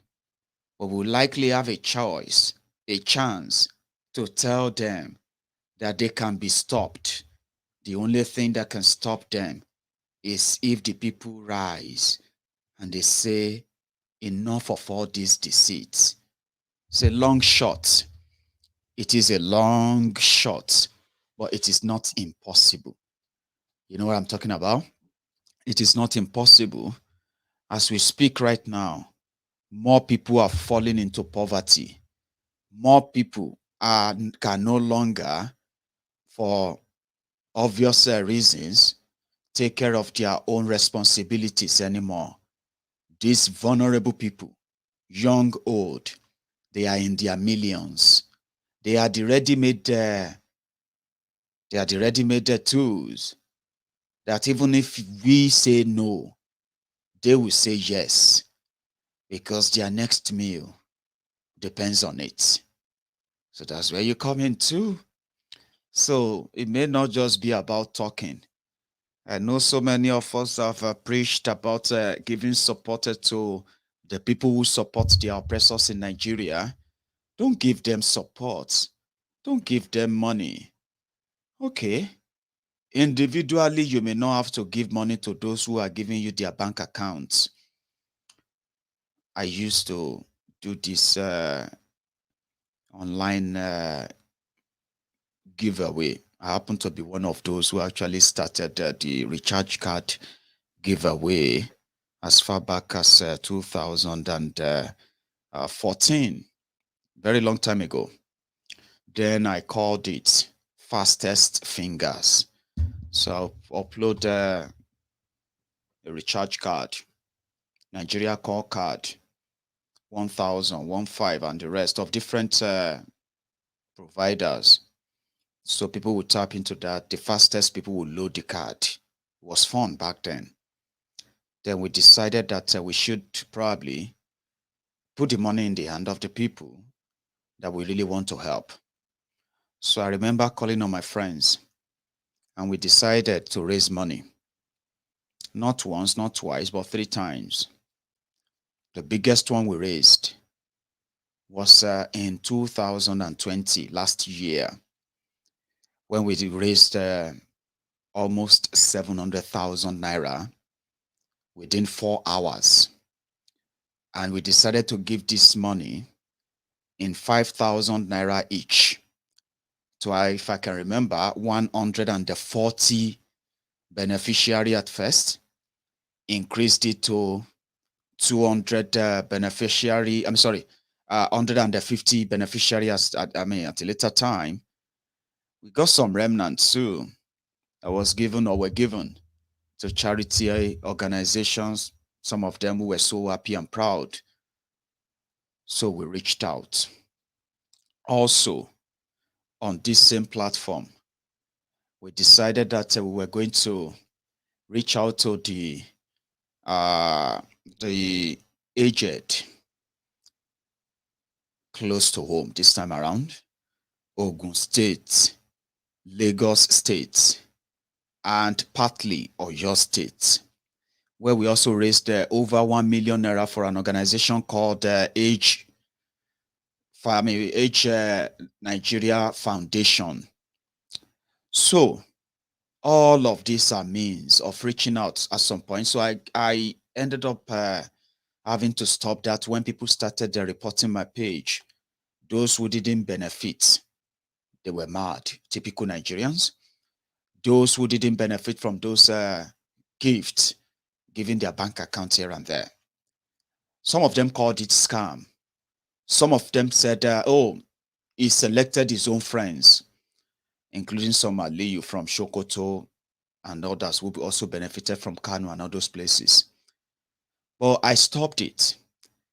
But we will likely have a choice, a chance to tell them that they can be stopped. The only thing that can stop them is if the people rise and they say, enough of all these deceits. It's a long shot. It is a long shot, but it is not impossible. You know what I'm talking about? It is not impossible. As we speak right now, more people are falling into poverty. More people can no longer, for obvious reasons, take care of their own responsibilities anymore. These vulnerable people, young, old, they are in their millions. They are the ready-made tools that even if we say no, they will say yes, because their next meal depends on it. So that's where you come in too. So it may not just be about talking. I know so many of us have preached about giving support to the people who support the oppressors in Nigeria. Don't give them support. Don't give them money. Okay. Individually, you may not have to give money to those who are giving you their bank accounts. I used to do this online giveaway. I happen to be one of those who actually started the recharge card giveaway as far back as 2014, very long time ago. Then I called it Fastest Fingers. So I'll upload a recharge card, Nigeria call card, 1,000, 15, and the rest of different providers. So people would tap into that. The fastest people would load the card. It was fun back then. Then we decided that we should probably put the money in the hand of the people that we really want to help. So I remember calling on my friends, and we decided to raise money. Not once, not twice, but 3 times. The biggest one we raised was in 2020, last year, when we raised almost 700,000 naira within 4 hours. And we decided to give this money in 5,000 naira each. So if I can remember, 140 beneficiary at first, increased it to 200 beneficiary, 150 beneficiaries at a later time. We got some remnants too that was given or were given to charity organizations, some of them who were so happy and proud. So we reached out. Also, on this same platform, we decided that we were going to reach out to the aged close to home this time around, Ogun State, Lagos State, and partly Oyo State, where we also raised over 1 million naira for an organization called Age Nigeria Foundation. So all of these are means of reaching out at some point. So I ended up having to stop that when people started reporting my page. Those who didn't benefit, they were mad, typical Nigerians. Those who didn't benefit from those gifts, giving their bank accounts here and there. Some of them called it scam. Some of them said, he selected his own friends, including some Aliyu from Sokoto and others who also benefited from Kano and all those places. But I stopped it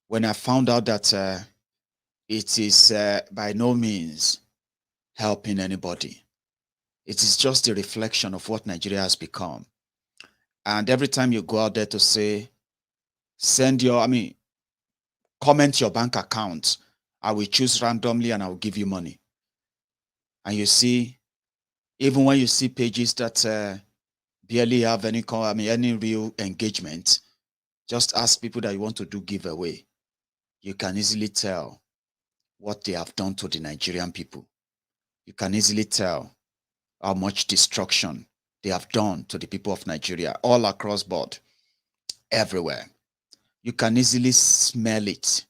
when I found out that it is by no means helping anybody. It is just a reflection of what Nigeria has become. And every time you go out there to say, comment your bank account I will choose randomly and I will give you money. And you see, even when you see pages that barely have any real engagement, just ask people that you want to do giveaway. You can easily tell what they have done to the Nigerian people. You can easily tell how much destruction they have done to the people of Nigeria, all across board, everywhere. You can easily smell it,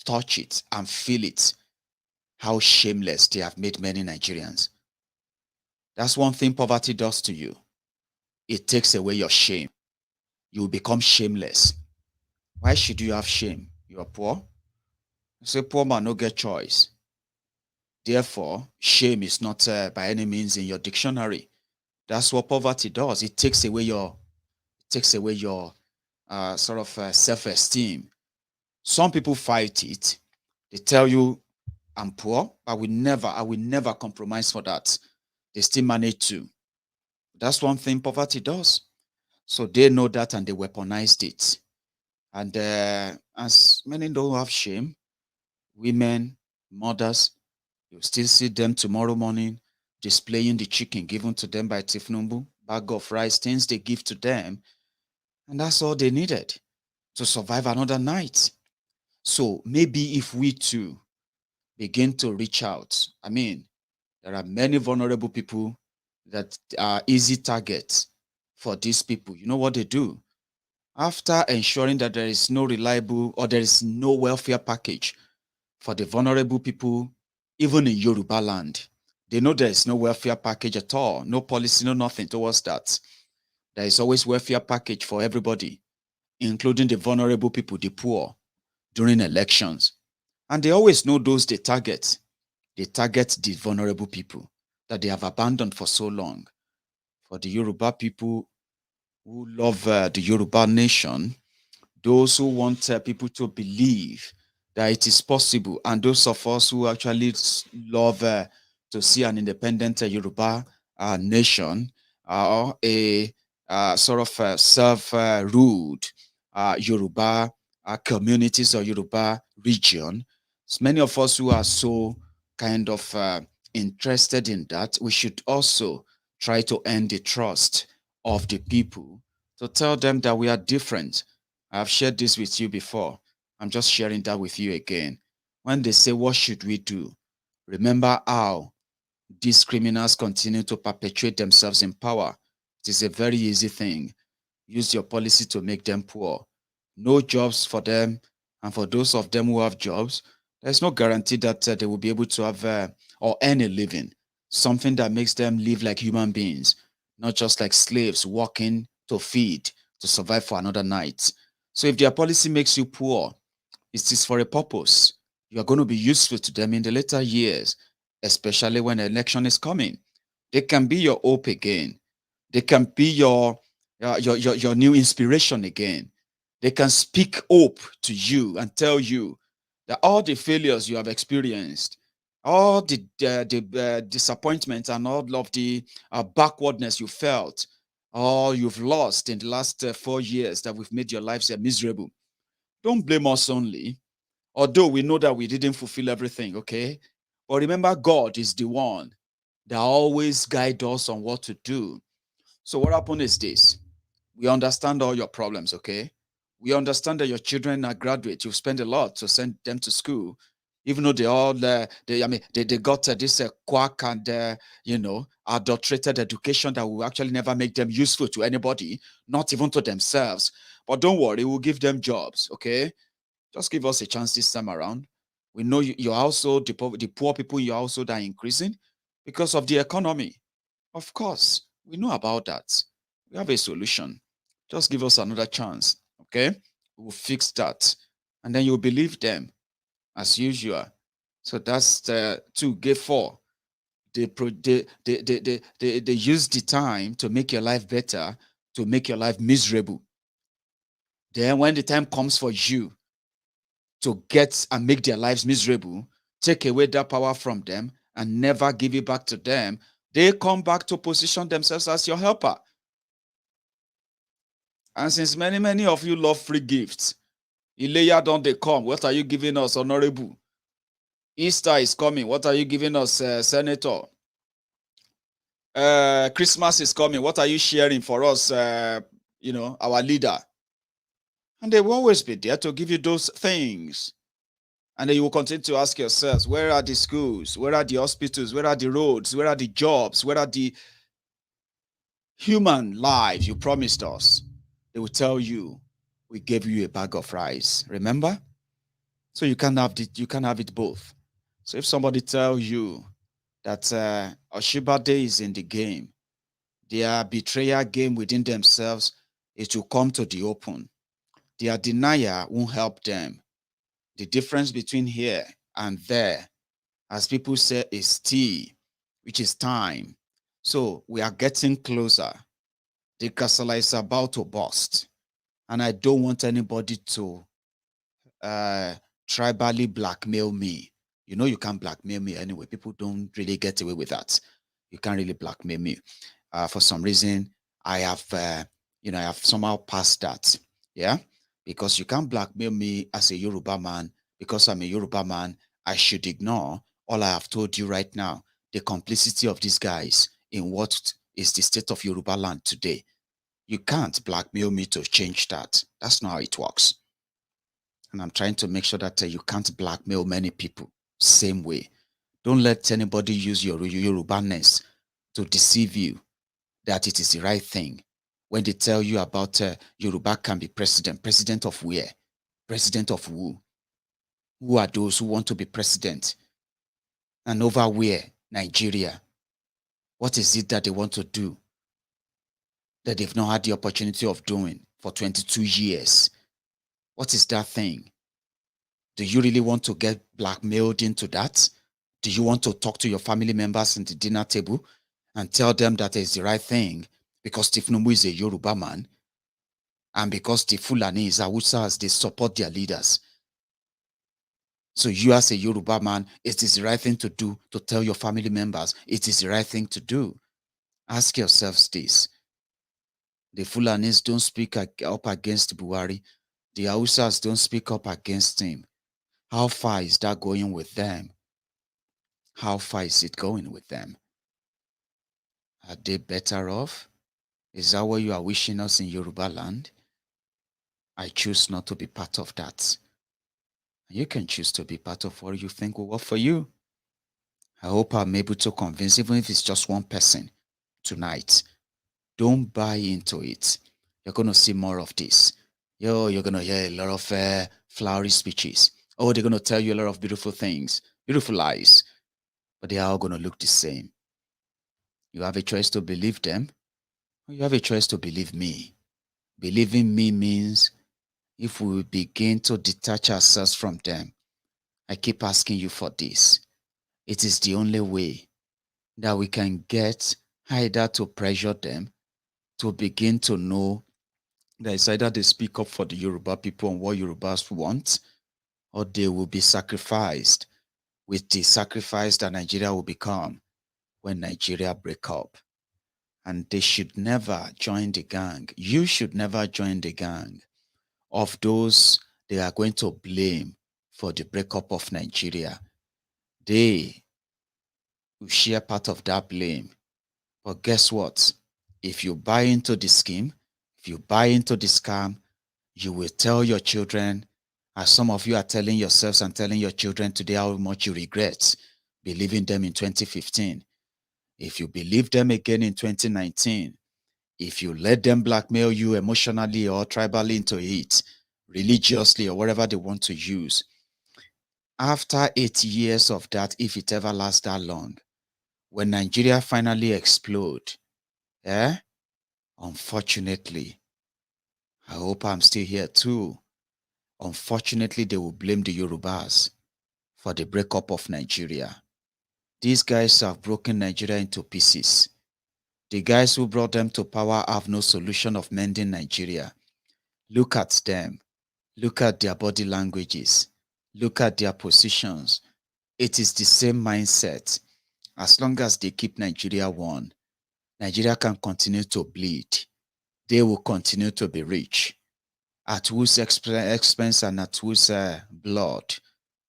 touch it, and feel it, how shameless they have made many Nigerians. That's one thing poverty does to you. It takes away your shame. You will become shameless. Why should you have shame? You are poor. You say poor man no get choice. Therefore, shame is not by any means in your dictionary. That's what poverty does. It takes away your self-esteem. Some people fight it. They tell you, I'm poor. I will never compromise for that. They still manage to. That's one thing poverty does. So they know that and they weaponized it. And as many don't have shame, women, mothers, you still see them tomorrow morning displaying the chicken given to them by Tinubu, bag of rice, things they give to them. And that's all they needed to survive another night. So maybe if we too begin to reach out, I mean, there are many vulnerable people that are easy targets for these people. You know what they do? After ensuring that there is no reliable or there is no welfare package for the vulnerable people, even in Yoruba land, they know there is no welfare package at all, no policy, no nothing towards that. There is always welfare package for everybody, including the vulnerable people, the poor, during elections. And they always know those they target. They target the vulnerable people that they have abandoned for so long. For the Yoruba people who love the Yoruba nation, those who want people to believe that it is possible, and those of us who actually love to see an independent Yoruba nation or a self-ruled Yoruba communities or Yoruba region. So many of us who are so kind of interested in that, we should also try to earn the trust of the people to tell them that we are different. I've shared this with you before. I'm just sharing that with you again. When they say, what should we do? Remember how these criminals continue to perpetuate themselves in power. It is a very easy thing. Use your policy to make them poor. No jobs for them. And for those of them who have jobs, there's no guarantee that they will be able to have or earn a living. Something that makes them live like human beings, not just like slaves working to feed, to survive for another night. So if their policy makes you poor, it is for a purpose. You are going to be useful to them in the later years, especially when an election is coming. They can be your hope again. They can be your new inspiration again. They can speak hope to you and tell you that all the failures you have experienced, all the disappointments and all of the backwardness you felt, all you've lost in the last 4 years that we've made your lives miserable. Don't blame us only, although we know that we didn't fulfill everything, okay? But remember, God is the one that always guides us on what to do. So what happened is this. We understand all your problems, okay? We understand that your children are graduates. You've spent a lot to send them to school, even though they all, they got this quack and, adulterated education that will actually never make them useful to anybody, not even to themselves. But don't worry, we'll give them jobs, okay? Just give us a chance this time around. We know your household, the poor people in your household are increasing because of the economy. Of course, we know about that. We have a solution. Just give us another chance, okay? We'll fix that. And then you'll believe them as usual. So that's the 2, give 4. They use the time to make your life better, to make your life miserable. Then when the time comes for you to get and make their lives miserable, take away that power from them and never give it back to them, they come back to position themselves as your helper. And since many of you love free gifts, Ileya don't they come? What are you giving us, honorable? Easter is coming. What are you giving us, Senator? Christmas is coming. What are you sharing for us, our leader? And they will always be there to give you those things. And then you will continue to ask yourselves, where are the schools? Where are the hospitals? Where are the roads? Where are the jobs? Where are the human lives you promised us? They will tell you, we gave you a bag of rice. Remember? So you can't have it both. So if somebody tells you that Oshibade is in the game, their betrayal game within themselves, it will come to the open. Their denial won't help them. The difference between here and there, as people say, is T, which is time. So we are getting closer. The castle is about to burst. And I don't want anybody to tribally blackmail me. You know you can't blackmail me anyway. People don't really get away with that. You can't really blackmail me. For some reason, I have, I have somehow passed that. Yeah, because you can't blackmail me as a Yoruba man. Because I'm a Yoruba man, I should ignore all I have told you right now. The complicity of these guys in what is the state of Yoruba land today. You can't blackmail me to change that. That's not how it works. And I'm trying to make sure that you can't blackmail many people. Same way. Don't let anybody use your Yoruba-ness to deceive you that it is the right thing. When they tell you about Yoruba can be president, president of where? President of who? Who are those who want to be president? And over where? Nigeria. What is it that they want to do that they've not had the opportunity of doing for 22 years? What is that thing? Do you really want to get blackmailed into that? Do you want to talk to your family members at the dinner table and tell them that it's the right thing because Tinubu is a Yoruba man and because the Fulani is Hausa, they support their leaders? So you as a Yoruba man, it is the right thing to do to tell your family members it is the right thing to do. Ask yourselves this. The Fulanis don't speak up against Buhari. The Hausas don't speak up against him. How far is that going with them? How far is it going with them? Are they better off? Is that what you are wishing us in Yoruba land? I choose not to be part of that. You can choose to be part of what you think will work for you. I hope I'm able to convince, even if it's just one person tonight. Don't buy into it. You're going to see more of this. You're going to hear a lot of flowery speeches. Oh, they're going to tell you a lot of beautiful things, beautiful lies, but they are all going to look the same. You have a choice to believe them, or you have a choice to believe me. Believing me means if we begin to detach ourselves from them. I keep asking you for this. It is the only way that we can get either to pressure them to begin to know that it's either they speak up for the Yoruba people and what Yorubas want, or they will be sacrificed with the sacrifice that Nigeria will become when Nigeria break up. And they should never join the gang. You should never join the gang of those they are going to blame for the breakup of Nigeria. They will share part of that blame. But guess what? If you buy into the scheme, if you buy into the scam, you will tell your children, as some of you are telling yourselves and telling your children today how much you regret believing them in 2015. If you believe them again in 2019, if you let them blackmail you emotionally or tribally into it, religiously or whatever they want to use, after 8 years of that, if it ever lasts that long, when Nigeria finally explode, unfortunately, I hope I'm still here too. Unfortunately, they will blame the Yorubas for the breakup of Nigeria. These guys have broken Nigeria into pieces. The guys who brought them to power have no solution of mending Nigeria. Look at them. Look at their body languages. Look at their positions. It is the same mindset. As long as they keep Nigeria one, Nigeria can continue to bleed. They will continue to be rich. At whose expense and at whose blood?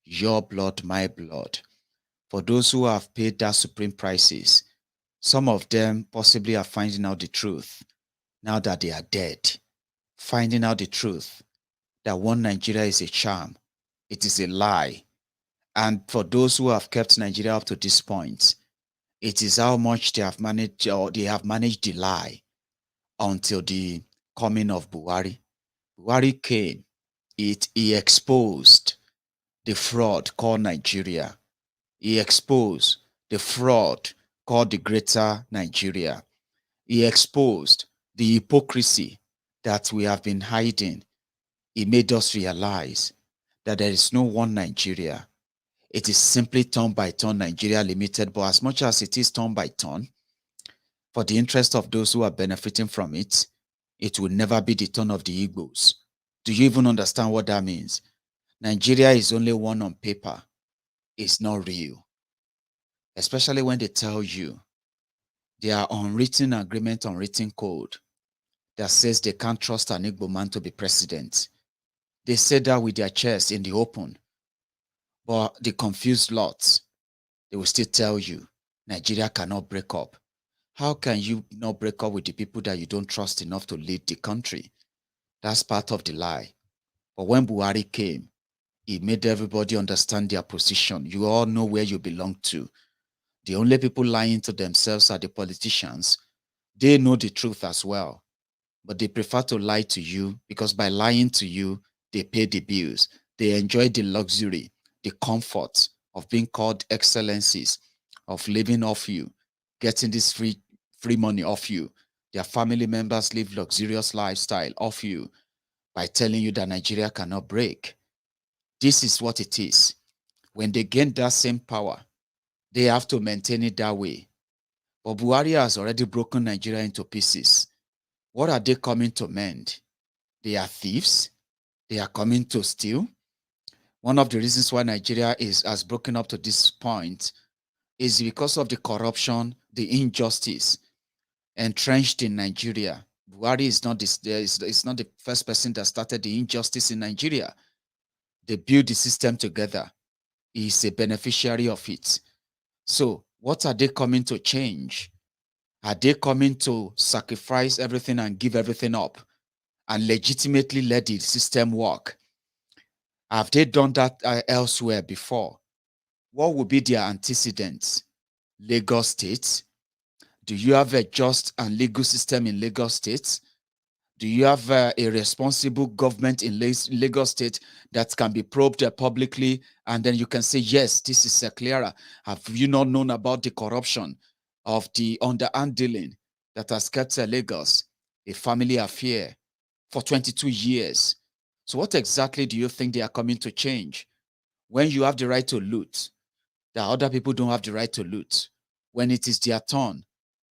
Your blood, my blood. For those who have paid that supreme prices, some of them possibly are finding out the truth now that they are dead. Finding out the truth that one Nigeria is a sham. It is a lie. And for those who have kept Nigeria up to this point, it is how much they have managed, or they have managed the lie until the coming of Buhari. Buhari came, he exposed the fraud called Nigeria. He exposed the fraud called the greater Nigeria. He exposed the hypocrisy that we have been hiding. He made us realize that there is no one Nigeria. It is simply turn by turn Nigeria Limited, but as much as it is turn by turn, for the interest of those who are benefiting from it, it will never be the turn of the Igbos. Do you even understand what that means? Nigeria is only one on paper. It's not real. Especially when they tell you there are unwritten agreement, unwritten code that says they can't trust an Igbo man to be president. They say that with their chest in the open. But the confused lots, they will still tell you Nigeria cannot break up. How can you not break up with the people that you don't trust enough to lead the country? That's part of the lie. But when Buhari came, he made everybody understand their position. You all know where you belong to. The only people lying to themselves are the politicians. They know the truth as well, but they prefer to lie to you because by lying to you, they pay the bills. They enjoy the luxury, the comfort of being called excellencies, of living off you, getting this free money off you. Their family members live luxurious lifestyle off you by telling you that Nigeria cannot break. This is what it is. When they gain that same power, they have to maintain it that way. But Buhari has already broken Nigeria into pieces. What are they coming to mend? They are thieves. They are coming to steal. One of the reasons why Nigeria has broken up to this point is because of the corruption, the injustice entrenched in Nigeria. Buhari is not the first person that started the injustice in Nigeria. They built the system together. He is a beneficiary of it. So what are they coming to change? Are they coming to sacrifice everything and give everything up and legitimately let the system work? Have they done that elsewhere before? What would be their antecedents? Lagos State? Do you have a just and legal system in Lagos State? Do you have a responsible government in Lagos State that can be probed publicly and then you can say, yes, this is clearer? Have you not known about the corruption of the underhand dealing that has kept Lagos a family affair for 22 years? So what exactly do you think they are coming to change? When you have the right to loot, that other people don't have the right to loot. When it is their turn,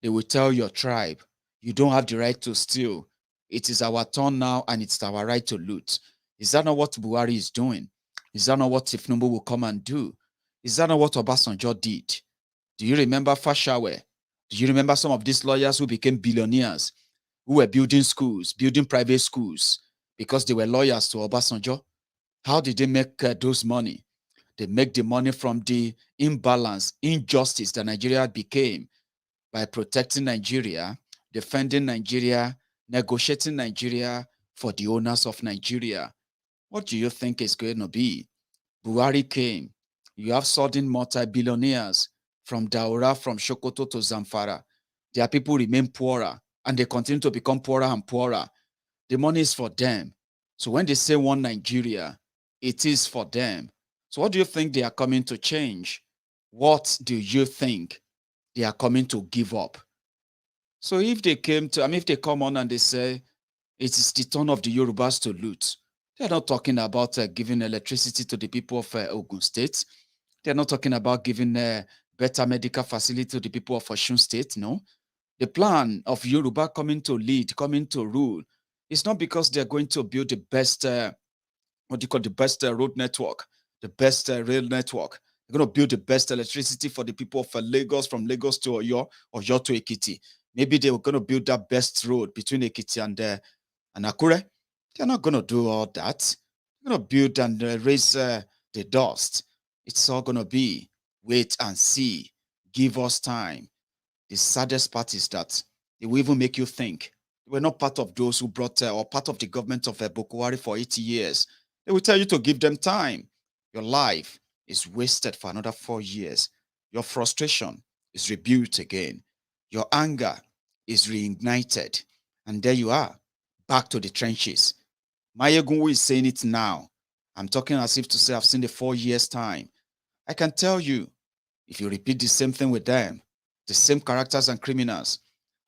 they will tell your tribe, you don't have the right to steal. It is our turn now and it's our right to loot. Is that not what Buhari is doing? Is that not what Tinubu will come and do? Is that not what Obasanjo did? Do you remember Fashawe? Do you remember some of these lawyers who became billionaires, who were building schools, building private schools, because they were lawyers to Obasanjo? How did they make those money? They make the money from the imbalance, injustice that Nigeria became by protecting Nigeria, defending Nigeria, negotiating Nigeria for the owners of Nigeria. What do you think is going to be? Buhari came. You have sudden multi-billionaires from Daura, from Sokoto to Zamfara. Their people remain poorer and they continue to become poorer and poorer. The money is for them. So when they say one Nigeria, it is for them. So what do you think they are coming to change? What do you think they are coming to give up? So if they came to, if they come on and they say, it is the turn of the Yorubas to loot, they're not talking about giving electricity to the people of Ogun State. They're not talking about giving better medical facility to the people of Osun State, no. The plan of Yoruba coming to lead, coming to rule, is not because they're going to build the best, the best road network, the best rail network. They're going to build the best electricity for the people of Lagos, from Lagos to Oyo to Ekiti. Maybe they were going to build that best road between Ekiti and Akure. They're not going to do all that. They're going to build and raise the dust. It's all going to be wait and see. Give us time. The saddest part is that they will even make you think. We're not part of those who brought or part of the government of Buhari for 80 years. They will tell you to give them time. Your life is wasted for another 4 years. Your frustration is rebuilt again. Your anger is reignited. And there you are, back to the trenches. Maiyegun is saying it now. I'm talking as if to say I've seen the 4 years time. I can tell you, if you repeat the same thing with them, the same characters and criminals,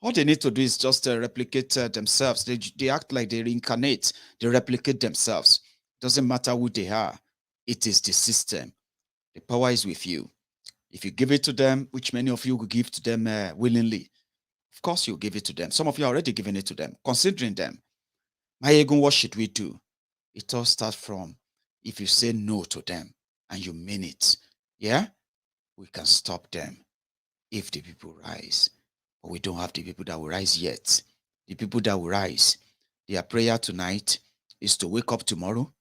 all they need to do is just replicate themselves. They act like they reincarnate. They replicate themselves. Doesn't matter who they are. It is the system. The power is with you. If you give it to them, which many of you will give to them willingly, of course you'll give it to them. Some of you are already giving it to them, considering them. Maiyegun, what should we do? It all starts from if you say no to them and you mean it. Yeah? We can stop them if the people rise. But we don't have the people that will rise yet. The people that will rise, their prayer tonight is to wake up tomorrow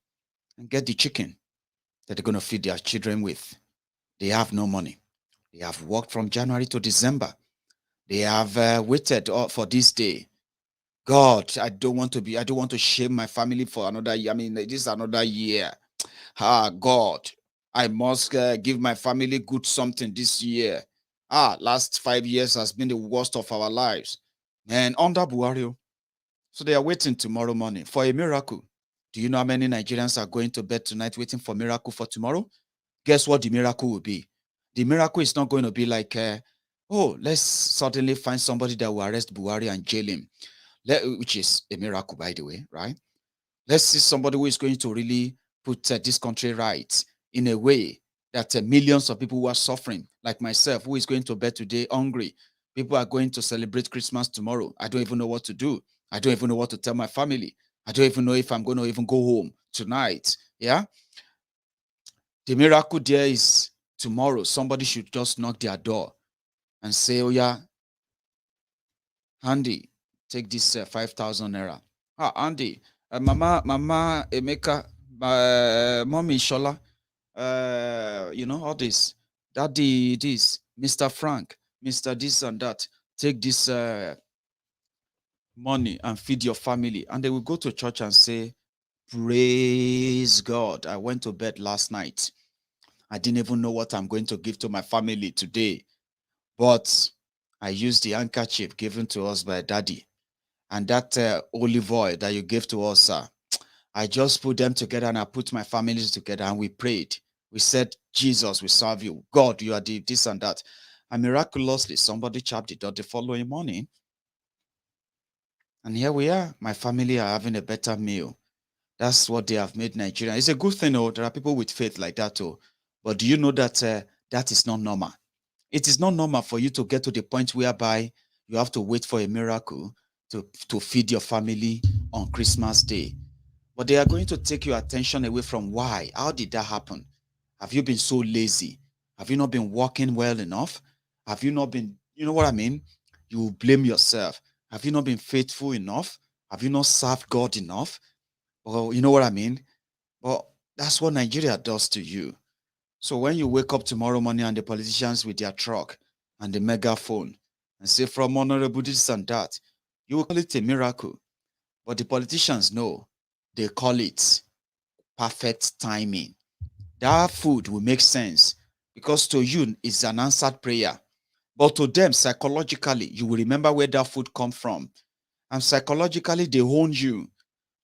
and get the chicken that they're going to feed their children with. They have no money. They have worked from January to December. They have waited for this day. God, I don't want to shame my family for another year. I mean, this is another year. God, I must give my family good something this year. Last 5 years has been the worst of our lives. And under Buhari, so they are waiting tomorrow morning for a miracle. Do you know how many Nigerians are going to bed tonight waiting for miracle for tomorrow? Guess what the miracle will be? The miracle is not going to be like, let's suddenly find somebody that will arrest Buhari and jail him, which is a miracle, by the way, right? Let's see somebody who is going to really put this country right in a way that millions of people who are suffering, like myself, who is going to bed today hungry. People are going to celebrate Christmas tomorrow. I don't even know what to do. I don't even know what to tell my family. I don't even know if I'm going to even go home tonight. Yeah. The miracle there is tomorrow. Somebody should just knock their door and say, oh yeah, Andy, take this 5,000 naira. Andy, Mama Emeka, Mommy Shola, all this, Daddy this, Mr. Frank, Mr. this and that, take this money and feed your family. And they will go to church and say, praise God. I went to bed last night. I didn't even know what I'm going to give to my family today. But I used the handkerchief given to us by Daddy. And that olive oil that you gave to us, sir, I just put them together and I put my families together and we prayed. We said, Jesus, we serve you. God, you are the this and that. And miraculously, somebody chapped the door the following morning. And here we are. My family are having a better meal. That's what they have made Nigeria. It's a good thing, oh. There are people with faith like that, oh. But do you know that that is not normal? It is not normal for you to get to the point whereby you have to wait for a miracle to feed your family on Christmas Day. But they are going to take your attention away from why. How did that happen? Have you been so lazy? Have you not been working well enough? Have you not been, you know what I mean? You will blame yourself. Have you not been faithful enough? Have you not served God enough? Well, you know what I mean? Well, that's what Nigeria does to you. So when you wake up tomorrow morning and the politicians with their truck and the megaphone and say from honorable this and that, you will call it a miracle. But the politicians know, they call it perfect timing. That food will make sense because to you it's an answered prayer. But to them, psychologically, you will remember where that food come from. And psychologically, they own you.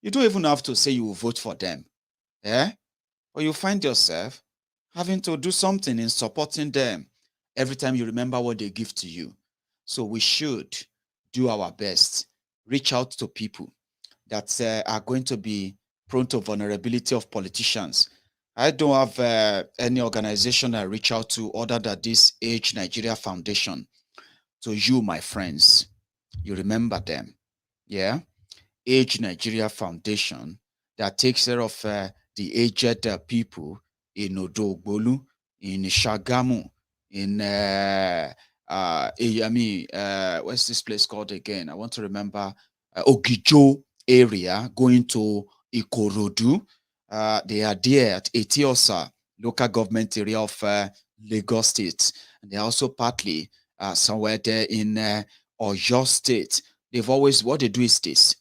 You don't even have to say you will vote for them. Yeah? Or you find yourself having to do something in supporting them every time you remember what they give to you. So we should do our best, reach out to people that are going to be prone to vulnerability of politicians. I don't have any organization I reach out to other than this Age Nigeria Foundation. So you, my friends, you remember them. Yeah? Age Nigeria Foundation that takes care of the aged people in Odogbolu, in Shagamu, in what's this place called again? I want to remember Ogijo area, going to Ikorodu. They are there at Etiosa, local government area of Lagos State. And they're also partly somewhere there in Oyo State. They've always, what they do is this.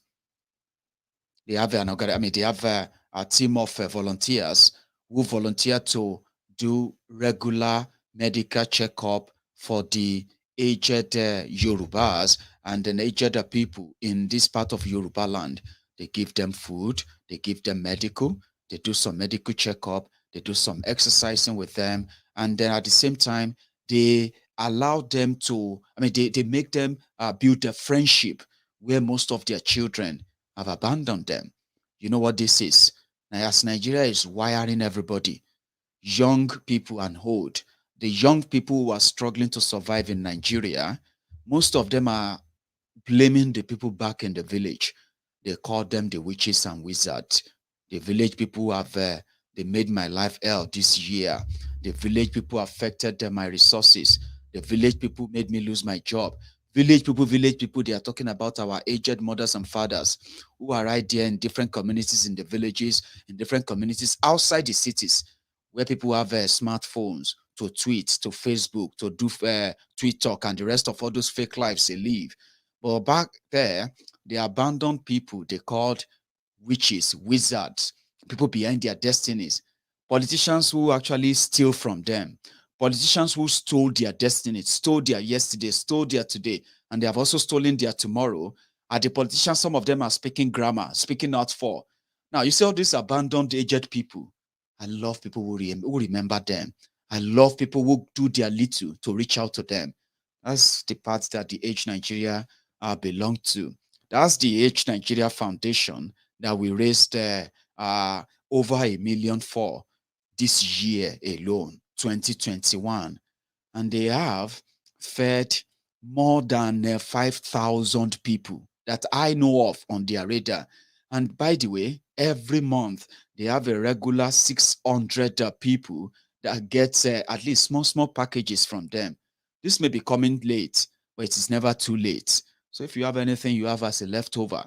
They have they have a team of volunteers who volunteer to do regular medical checkup for the aged Yorubas and the aged people in this part of Yoruba land. They give them food, they give them medical, they do some medical checkup, they do some exercising with them, and then at the same time, they allow them to, they make them build a friendship where most of their children have abandoned them. You know what this is? Now, as Nigeria is wiring everybody, young people and old, the young people who are struggling to survive in Nigeria, most of them are blaming the people back in the village. They call them the witches and wizards. The village people have they made my life hell this year. The village people affected my resources. The village people made me lose my job. Village people, they are talking about our aged mothers and fathers who are right there in different communities in the villages, in different communities outside the cities, where people have smartphones to tweet, to Facebook, to do tweet talk, and the rest of all those fake lives they live. But back there, the abandoned people, they called witches, wizards, people behind their destinies, politicians who actually steal from them, politicians who stole their destiny, stole their yesterday, stole their today, and they have also stolen their tomorrow. Are the politicians, some of them are speaking grammar, speaking out for. Now, you see all these abandoned, aged people. I love people who remember them. I love people who do their little to reach out to them. That's the part that the Age Nigeria belong to. That's the Age Nigeria Foundation that we raised over 1 million for this year alone, 2021. And they have fed more than 5,000 people that I know of on their radar. And by the way, every month they have a regular 600 people that gets at least small packages from them. This may be coming late, but it is never too late. So if you have anything you have as a leftover,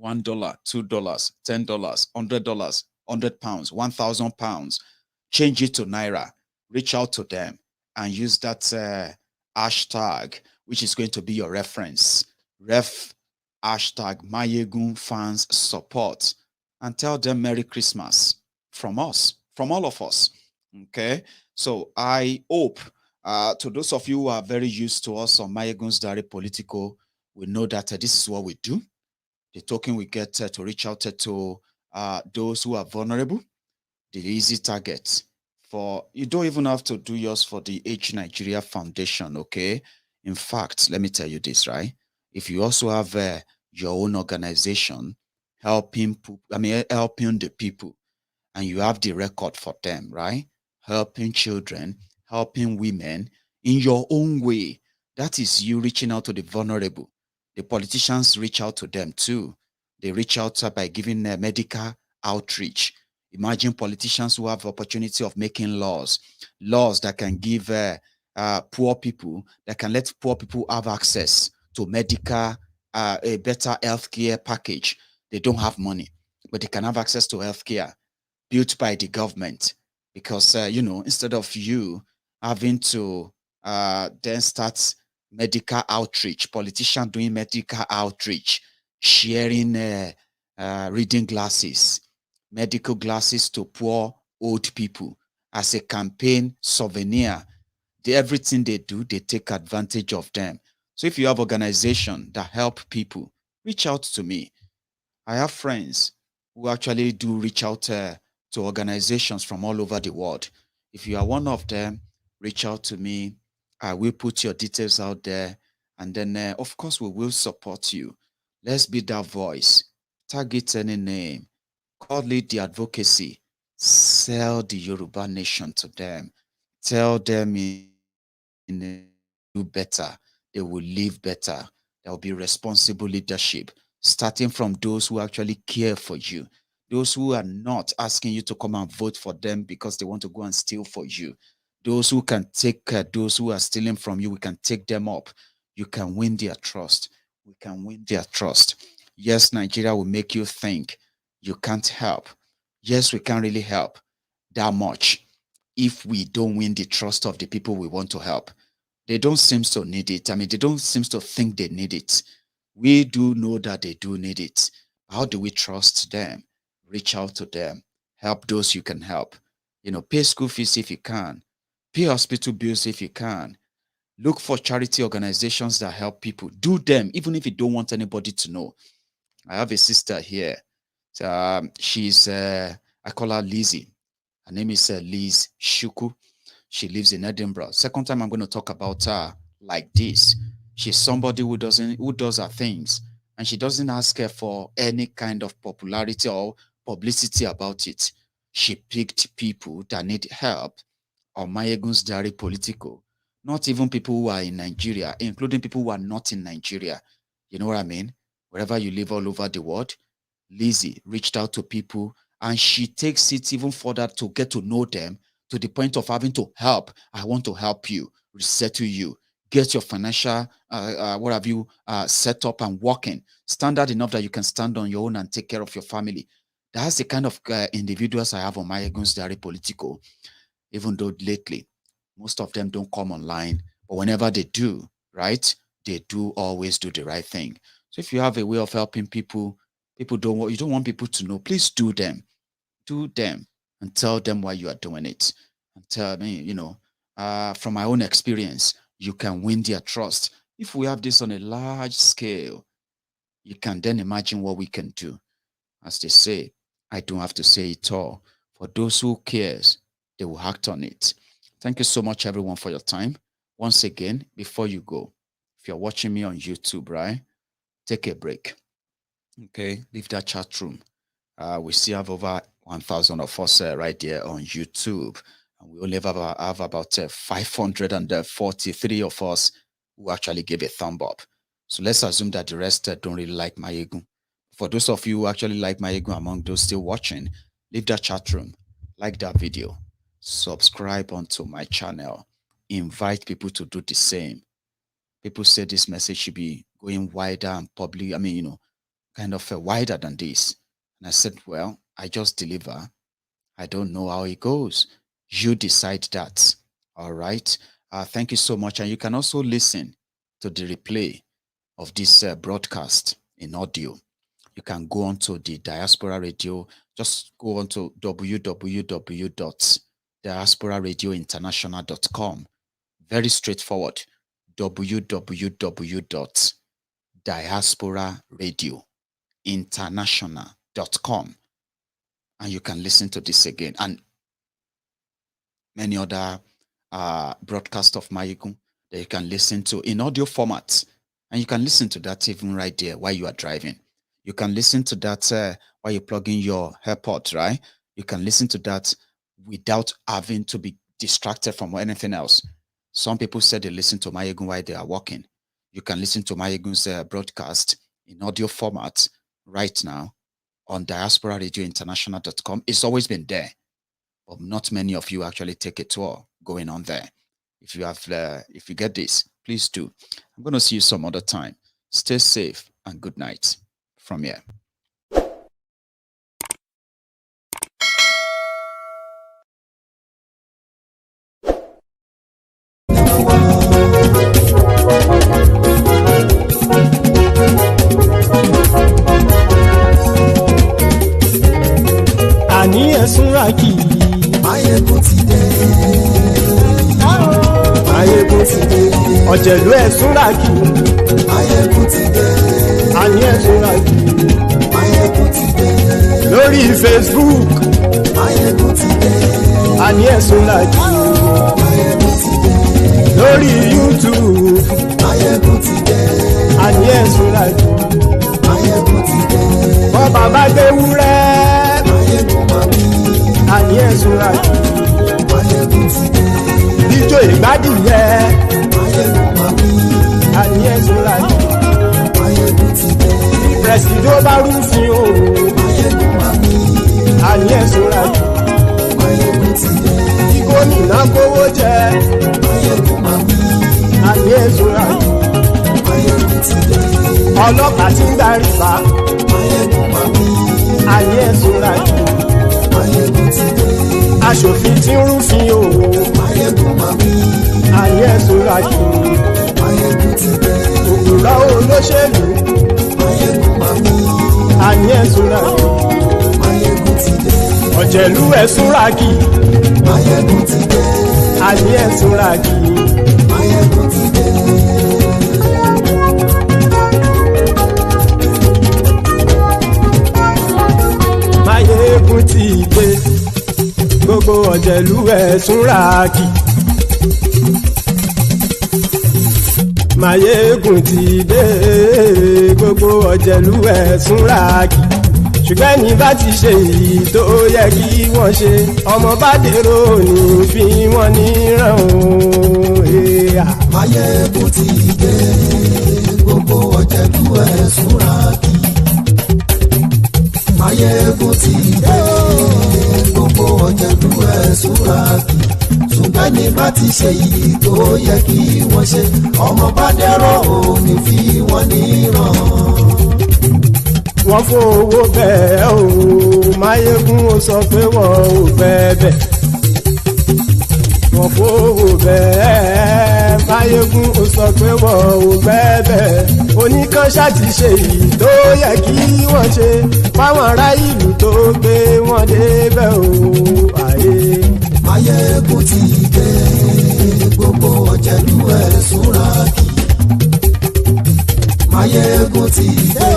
$1, $2, $10, $100, £100, £1,000, change it to Naira, reach out to them and use that hashtag, which is going to be your reference. Hashtag Maiyegun fans support, and tell them Merry Christmas from us, from all of us. Okay. So I hope to those of you who are very used to us on Maiyegun's Diary Political, we know that this is what we do. The token we get to reach out to those who are vulnerable, the easy target for, you don't even have to do yours for the Age Nigeria Foundation, okay? In fact, let me tell you this, right? If you also have your own organization helping the people, and you have the record for them, right? Helping children, helping women in your own way. That is you reaching out to the vulnerable. The politicians reach out to them too. They reach out by giving medical outreach. Imagine politicians who have the opportunity of making laws that can give poor people, that can let poor people have access to medical, a better healthcare package. They don't have money, but they can have access to healthcare built by the government, because instead of you having to then start medical outreach, politicians doing medical outreach, sharing reading glasses, medical glasses to poor old people as a campaign souvenir. Everything they do, they take advantage of them. So if you have organization that help people, reach out to me. I have friends who actually do reach out to organizations from all over the world. If you are one of them, reach out to me. I will put your details out there. And then, of course, we will support you. Let's be that voice. Target any name. Call it the advocacy. Sell the Yoruba nation to them. Tell them do better. They will live better. There will be responsible leadership, starting from those who actually care for you, those who are not asking you to come and vote for them because they want to go and steal for you, those who can take those who are stealing from you. We can take them up. You can win their trust. We can win their trust. Yes, Nigeria will make you think you can't help. Yes, we can't really help that much. if we don't win the trust of the people we want to help. They don't seem to need it. I mean, they don't seem to think they need it. We do know that they do need it. How do we trust them? Reach out to them. Help those you can help. Pay school fees if you can. Pay hospital bills if you can. Look for charity organizations that help people. Do them, even if you don't want anybody to know. I have a sister here. She's, I call her Lizzie. Her name is Liz Shuku. She lives in Edinburgh. Second time I'm going to talk about her like this. She's somebody who does her things, and she doesn't ask her for any kind of popularity or publicity about it. She picked people that need help on Maiyegun's Diary Political. Not even people who are in Nigeria, including people who are not in Nigeria. You know what I mean? Wherever you live all over the world, Lizzie reached out to people, and she takes it even further to get to know them, to the point of having to help. I want to help you, resettle you, get your financial, set up and working, standard enough that you can stand on your own and take care of your family. That's the kind of individuals I have on Maiyegun's Diary Political, even though lately, most of them don't come online. But whenever they do, right, they do always do the right thing. So if you have a way of helping people, you don't want people to know, please do them. Do them and tell them why you are doing it. And tell me, from my own experience, you can win their trust. If we have this on a large scale, you can then imagine what we can do. As they say, I don't have to say it all. For those who cares, they will act on it. Thank you so much, everyone, for your time. Once again, before you go, if you're watching me on YouTube, right, take a break. Okay, leave that chat room. We still have over 1,000 of us right there on YouTube. And we only have about 543 of us who actually gave a thumb up. So let's assume that the rest don't really like Maiyegun. For those of you who actually like Maiyegun among those still watching, leave that chat room, like that video, subscribe onto my channel, invite people to do the same. People say this message should be going wider and public, kind of wider than this. And I said, well, I just deliver. I don't know how it goes. You decide that. All right. Thank you so much. And you can also listen to the replay of this broadcast in audio. You can go on to the Diaspora Radio. Just go on to www.diasporaradiointernational.com. Very straightforward. www.diasporaradiointernational.com. And you can listen to this again. And many other broadcasts of Maiyegun that you can listen to in audio format. And you can listen to that even right there while you are driving. You can listen to that while you're plugging your AirPods, right? You can listen to that without having to be distracted from anything else. Some people say they listen to Maiyegun while they are walking. You can listen to Maiyegun's broadcast in audio format right now on diasporaradiointernational.com. It's always been there, but not many of you actually take a tour going on there. If you get this, please do. I'm going to see you some other time. Stay safe and good night from here. Àní ẹ̀sùnra kì í. Maiyegun ti dé. Maiyegun ti dé. Ọ̀jẹ̀lú ẹ̀sùnra kì í. Maiyegun ti dé. Àní ẹ̀sùnra kì í. Maiyegun ti dé. Lórí Facebook. Maiyegun ti dé. Àní ẹ̀sùnra kì í. Maiyegun ti dé. Lórí YouTube. Maiyegun ti dé. Àní ẹ̀sùnra kì í. Maiyegun ti dé. Bọ́ba bá gbé wúrẹ́. Àní ẹ̀sùnra kì í. Maiyegun ti dé. Ijó ìgbádìyẹ. Maiyegun máa wí. Àní ẹ̀sùnra kì í. Maiyegun ti dé. Pẹ̀sìdó bá rúfin o. Maiyegun máa wí. Àní ẹ̀sùnra kì í. Maiyegun ti dé. Kí gómìnà kówó jẹ. Maiyegun máa wí. Àní ẹ̀sùnra kì í. Maiyegun ti dé. Ọlọ́pàá ti ń darí bá. Maiyegun máa wí. Àní ẹ̀sùnra kì í. Maiyegun ti dé. aṣòfin tí ń rúfin o. Maiyegun mami. Ayé sọ́ra kì í. Maiyegun ti dé. Òkúra olóṣèlú. Maiyegun mami. Ayé sọ́ra kì í. Maiyegun ti dé. Ọ̀jẹ̀lú ẹ̀ súnra kì í. Maiyegun ti dé. Ayé súnra kì í. Maiyegun ti dé. Maiyegun ti dé. Gbogbo ọ̀jẹ̀lú ẹ̀ súnra kì í. Maiyegun ti dé. Gbogbo ọ̀jẹ̀lú ẹ̀ súnra kì í. Ṣùgbọ́n ní bá ti ṣe èyí tó yẹ kí wọ́n ṣe ọmọ bá dèrò ní fi wọ́n níran o. Maiyegun ti dé. Gbogbo ọ̀jẹ̀lú ẹ̀ súnra kì í. Maiyegun ti dé. Gbogbo ọ̀jẹ̀lú ẹ̀ súnra kì í. Ṣùgbọ́n ní bá ti ṣe èyí tó yẹ kí wọ́n ṣe ọmọ bá dèrò ní fi wọ́n níran. Wọ́n fowó bẹ́ẹ̀ o Maiyegun ó sọ pé wọ́n ò fẹ́ bẹ́ẹ̀. Wọ́n fowó bẹ́ẹ̀ Maiyegun ó sọ pé wọ́n ò fẹ́ bẹ́ẹ̀. Oníkanṣá ti ṣe èyí tó yẹ kí wọ́n ṣe fáwọn ará ìlú tó gbé wọn débẹ̀ o. Maiyegun ti dé. Gbogbo ọ̀jẹ̀lú ẹ̀ súnra kì í. Maiyegun ti dé.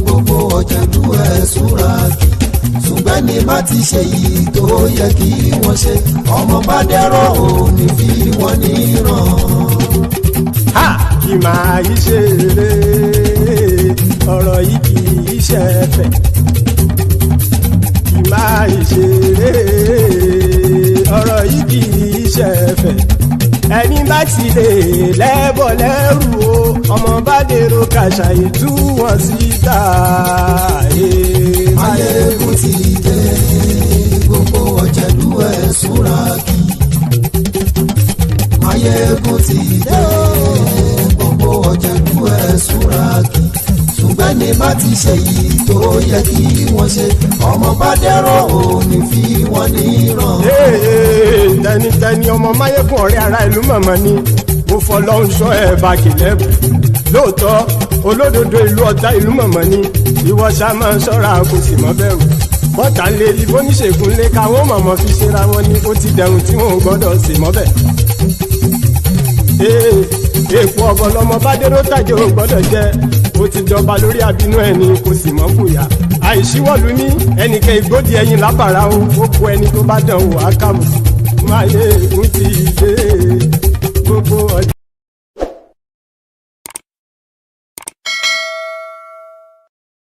Gbogbo ọ̀jẹ̀lú ẹ̀ súnra kì í. Ṣùgbọ́n ní bá ti ṣe yìí tó yẹ kí wọ́n ṣe ọmọ bá dẹ́rọ̀ ò ní fi wọ́n níran. Kì máa yí ṣe eré ọ̀rọ̀ yìí kì í ṣe ẹ̀fẹ̀. Kì máa yí ṣe eré ọ̀rọ̀ yìí kì í ṣe ẹ̀fẹ̀. Ẹni bá ti lè lẹ́bọ̀ lẹ́rù o ọmọ bá dèrò kàṣàyè tú wọn síta. Maiyegun ti dé. Gbogbo ọ̀jẹ̀lú ẹ̀ súnra kì í. Maiyegun ti dé. Gbogbo ọ̀jẹ̀lú ẹ̀ súnra kì í. Ṣùgbọ́n ní bá ti ṣe yìí tó yẹ kí wọ́n ṣe ọmọ bá dẹ́rọ̀ ò ní fi wọ́n níran. Tẹnitẹni ọmọ Maiyegun ọ̀rẹ́ ara ìlú mọ̀mọ́ ni mo fọlọ́run sọ ẹ̀ bá kìlẹ́bù. Lóòótọ́ olódodo ìlú ọ̀tá ìlú mọ̀mọ́ ni ìwọ ṣá máa ń ṣọ́ra kò sì mọ́ bẹ̀rù. Bọ́tà lè rí bóníṣègùn lé káwọn mọ̀mọ́ fi ṣera wọn ni ó ti dẹrùn tí wọn ò gbọ́dọ̀ sì mọ́ bẹ̀. Èèpo ọ̀bọ lọmọ bá dérò tàjẹ́ ò gbọ́dọ̀ jẹ́ ó ti jọba lórí àbínú ẹni kò sì mọ́ fòyà. Àìsíwọ́lu ní ẹnìkan ìgbódì ẹyin lábàrá o ó kó ẹni tó bá dán wò á kàbù. Maiyegun ti dé. Gbogbo ọ̀jẹ̀.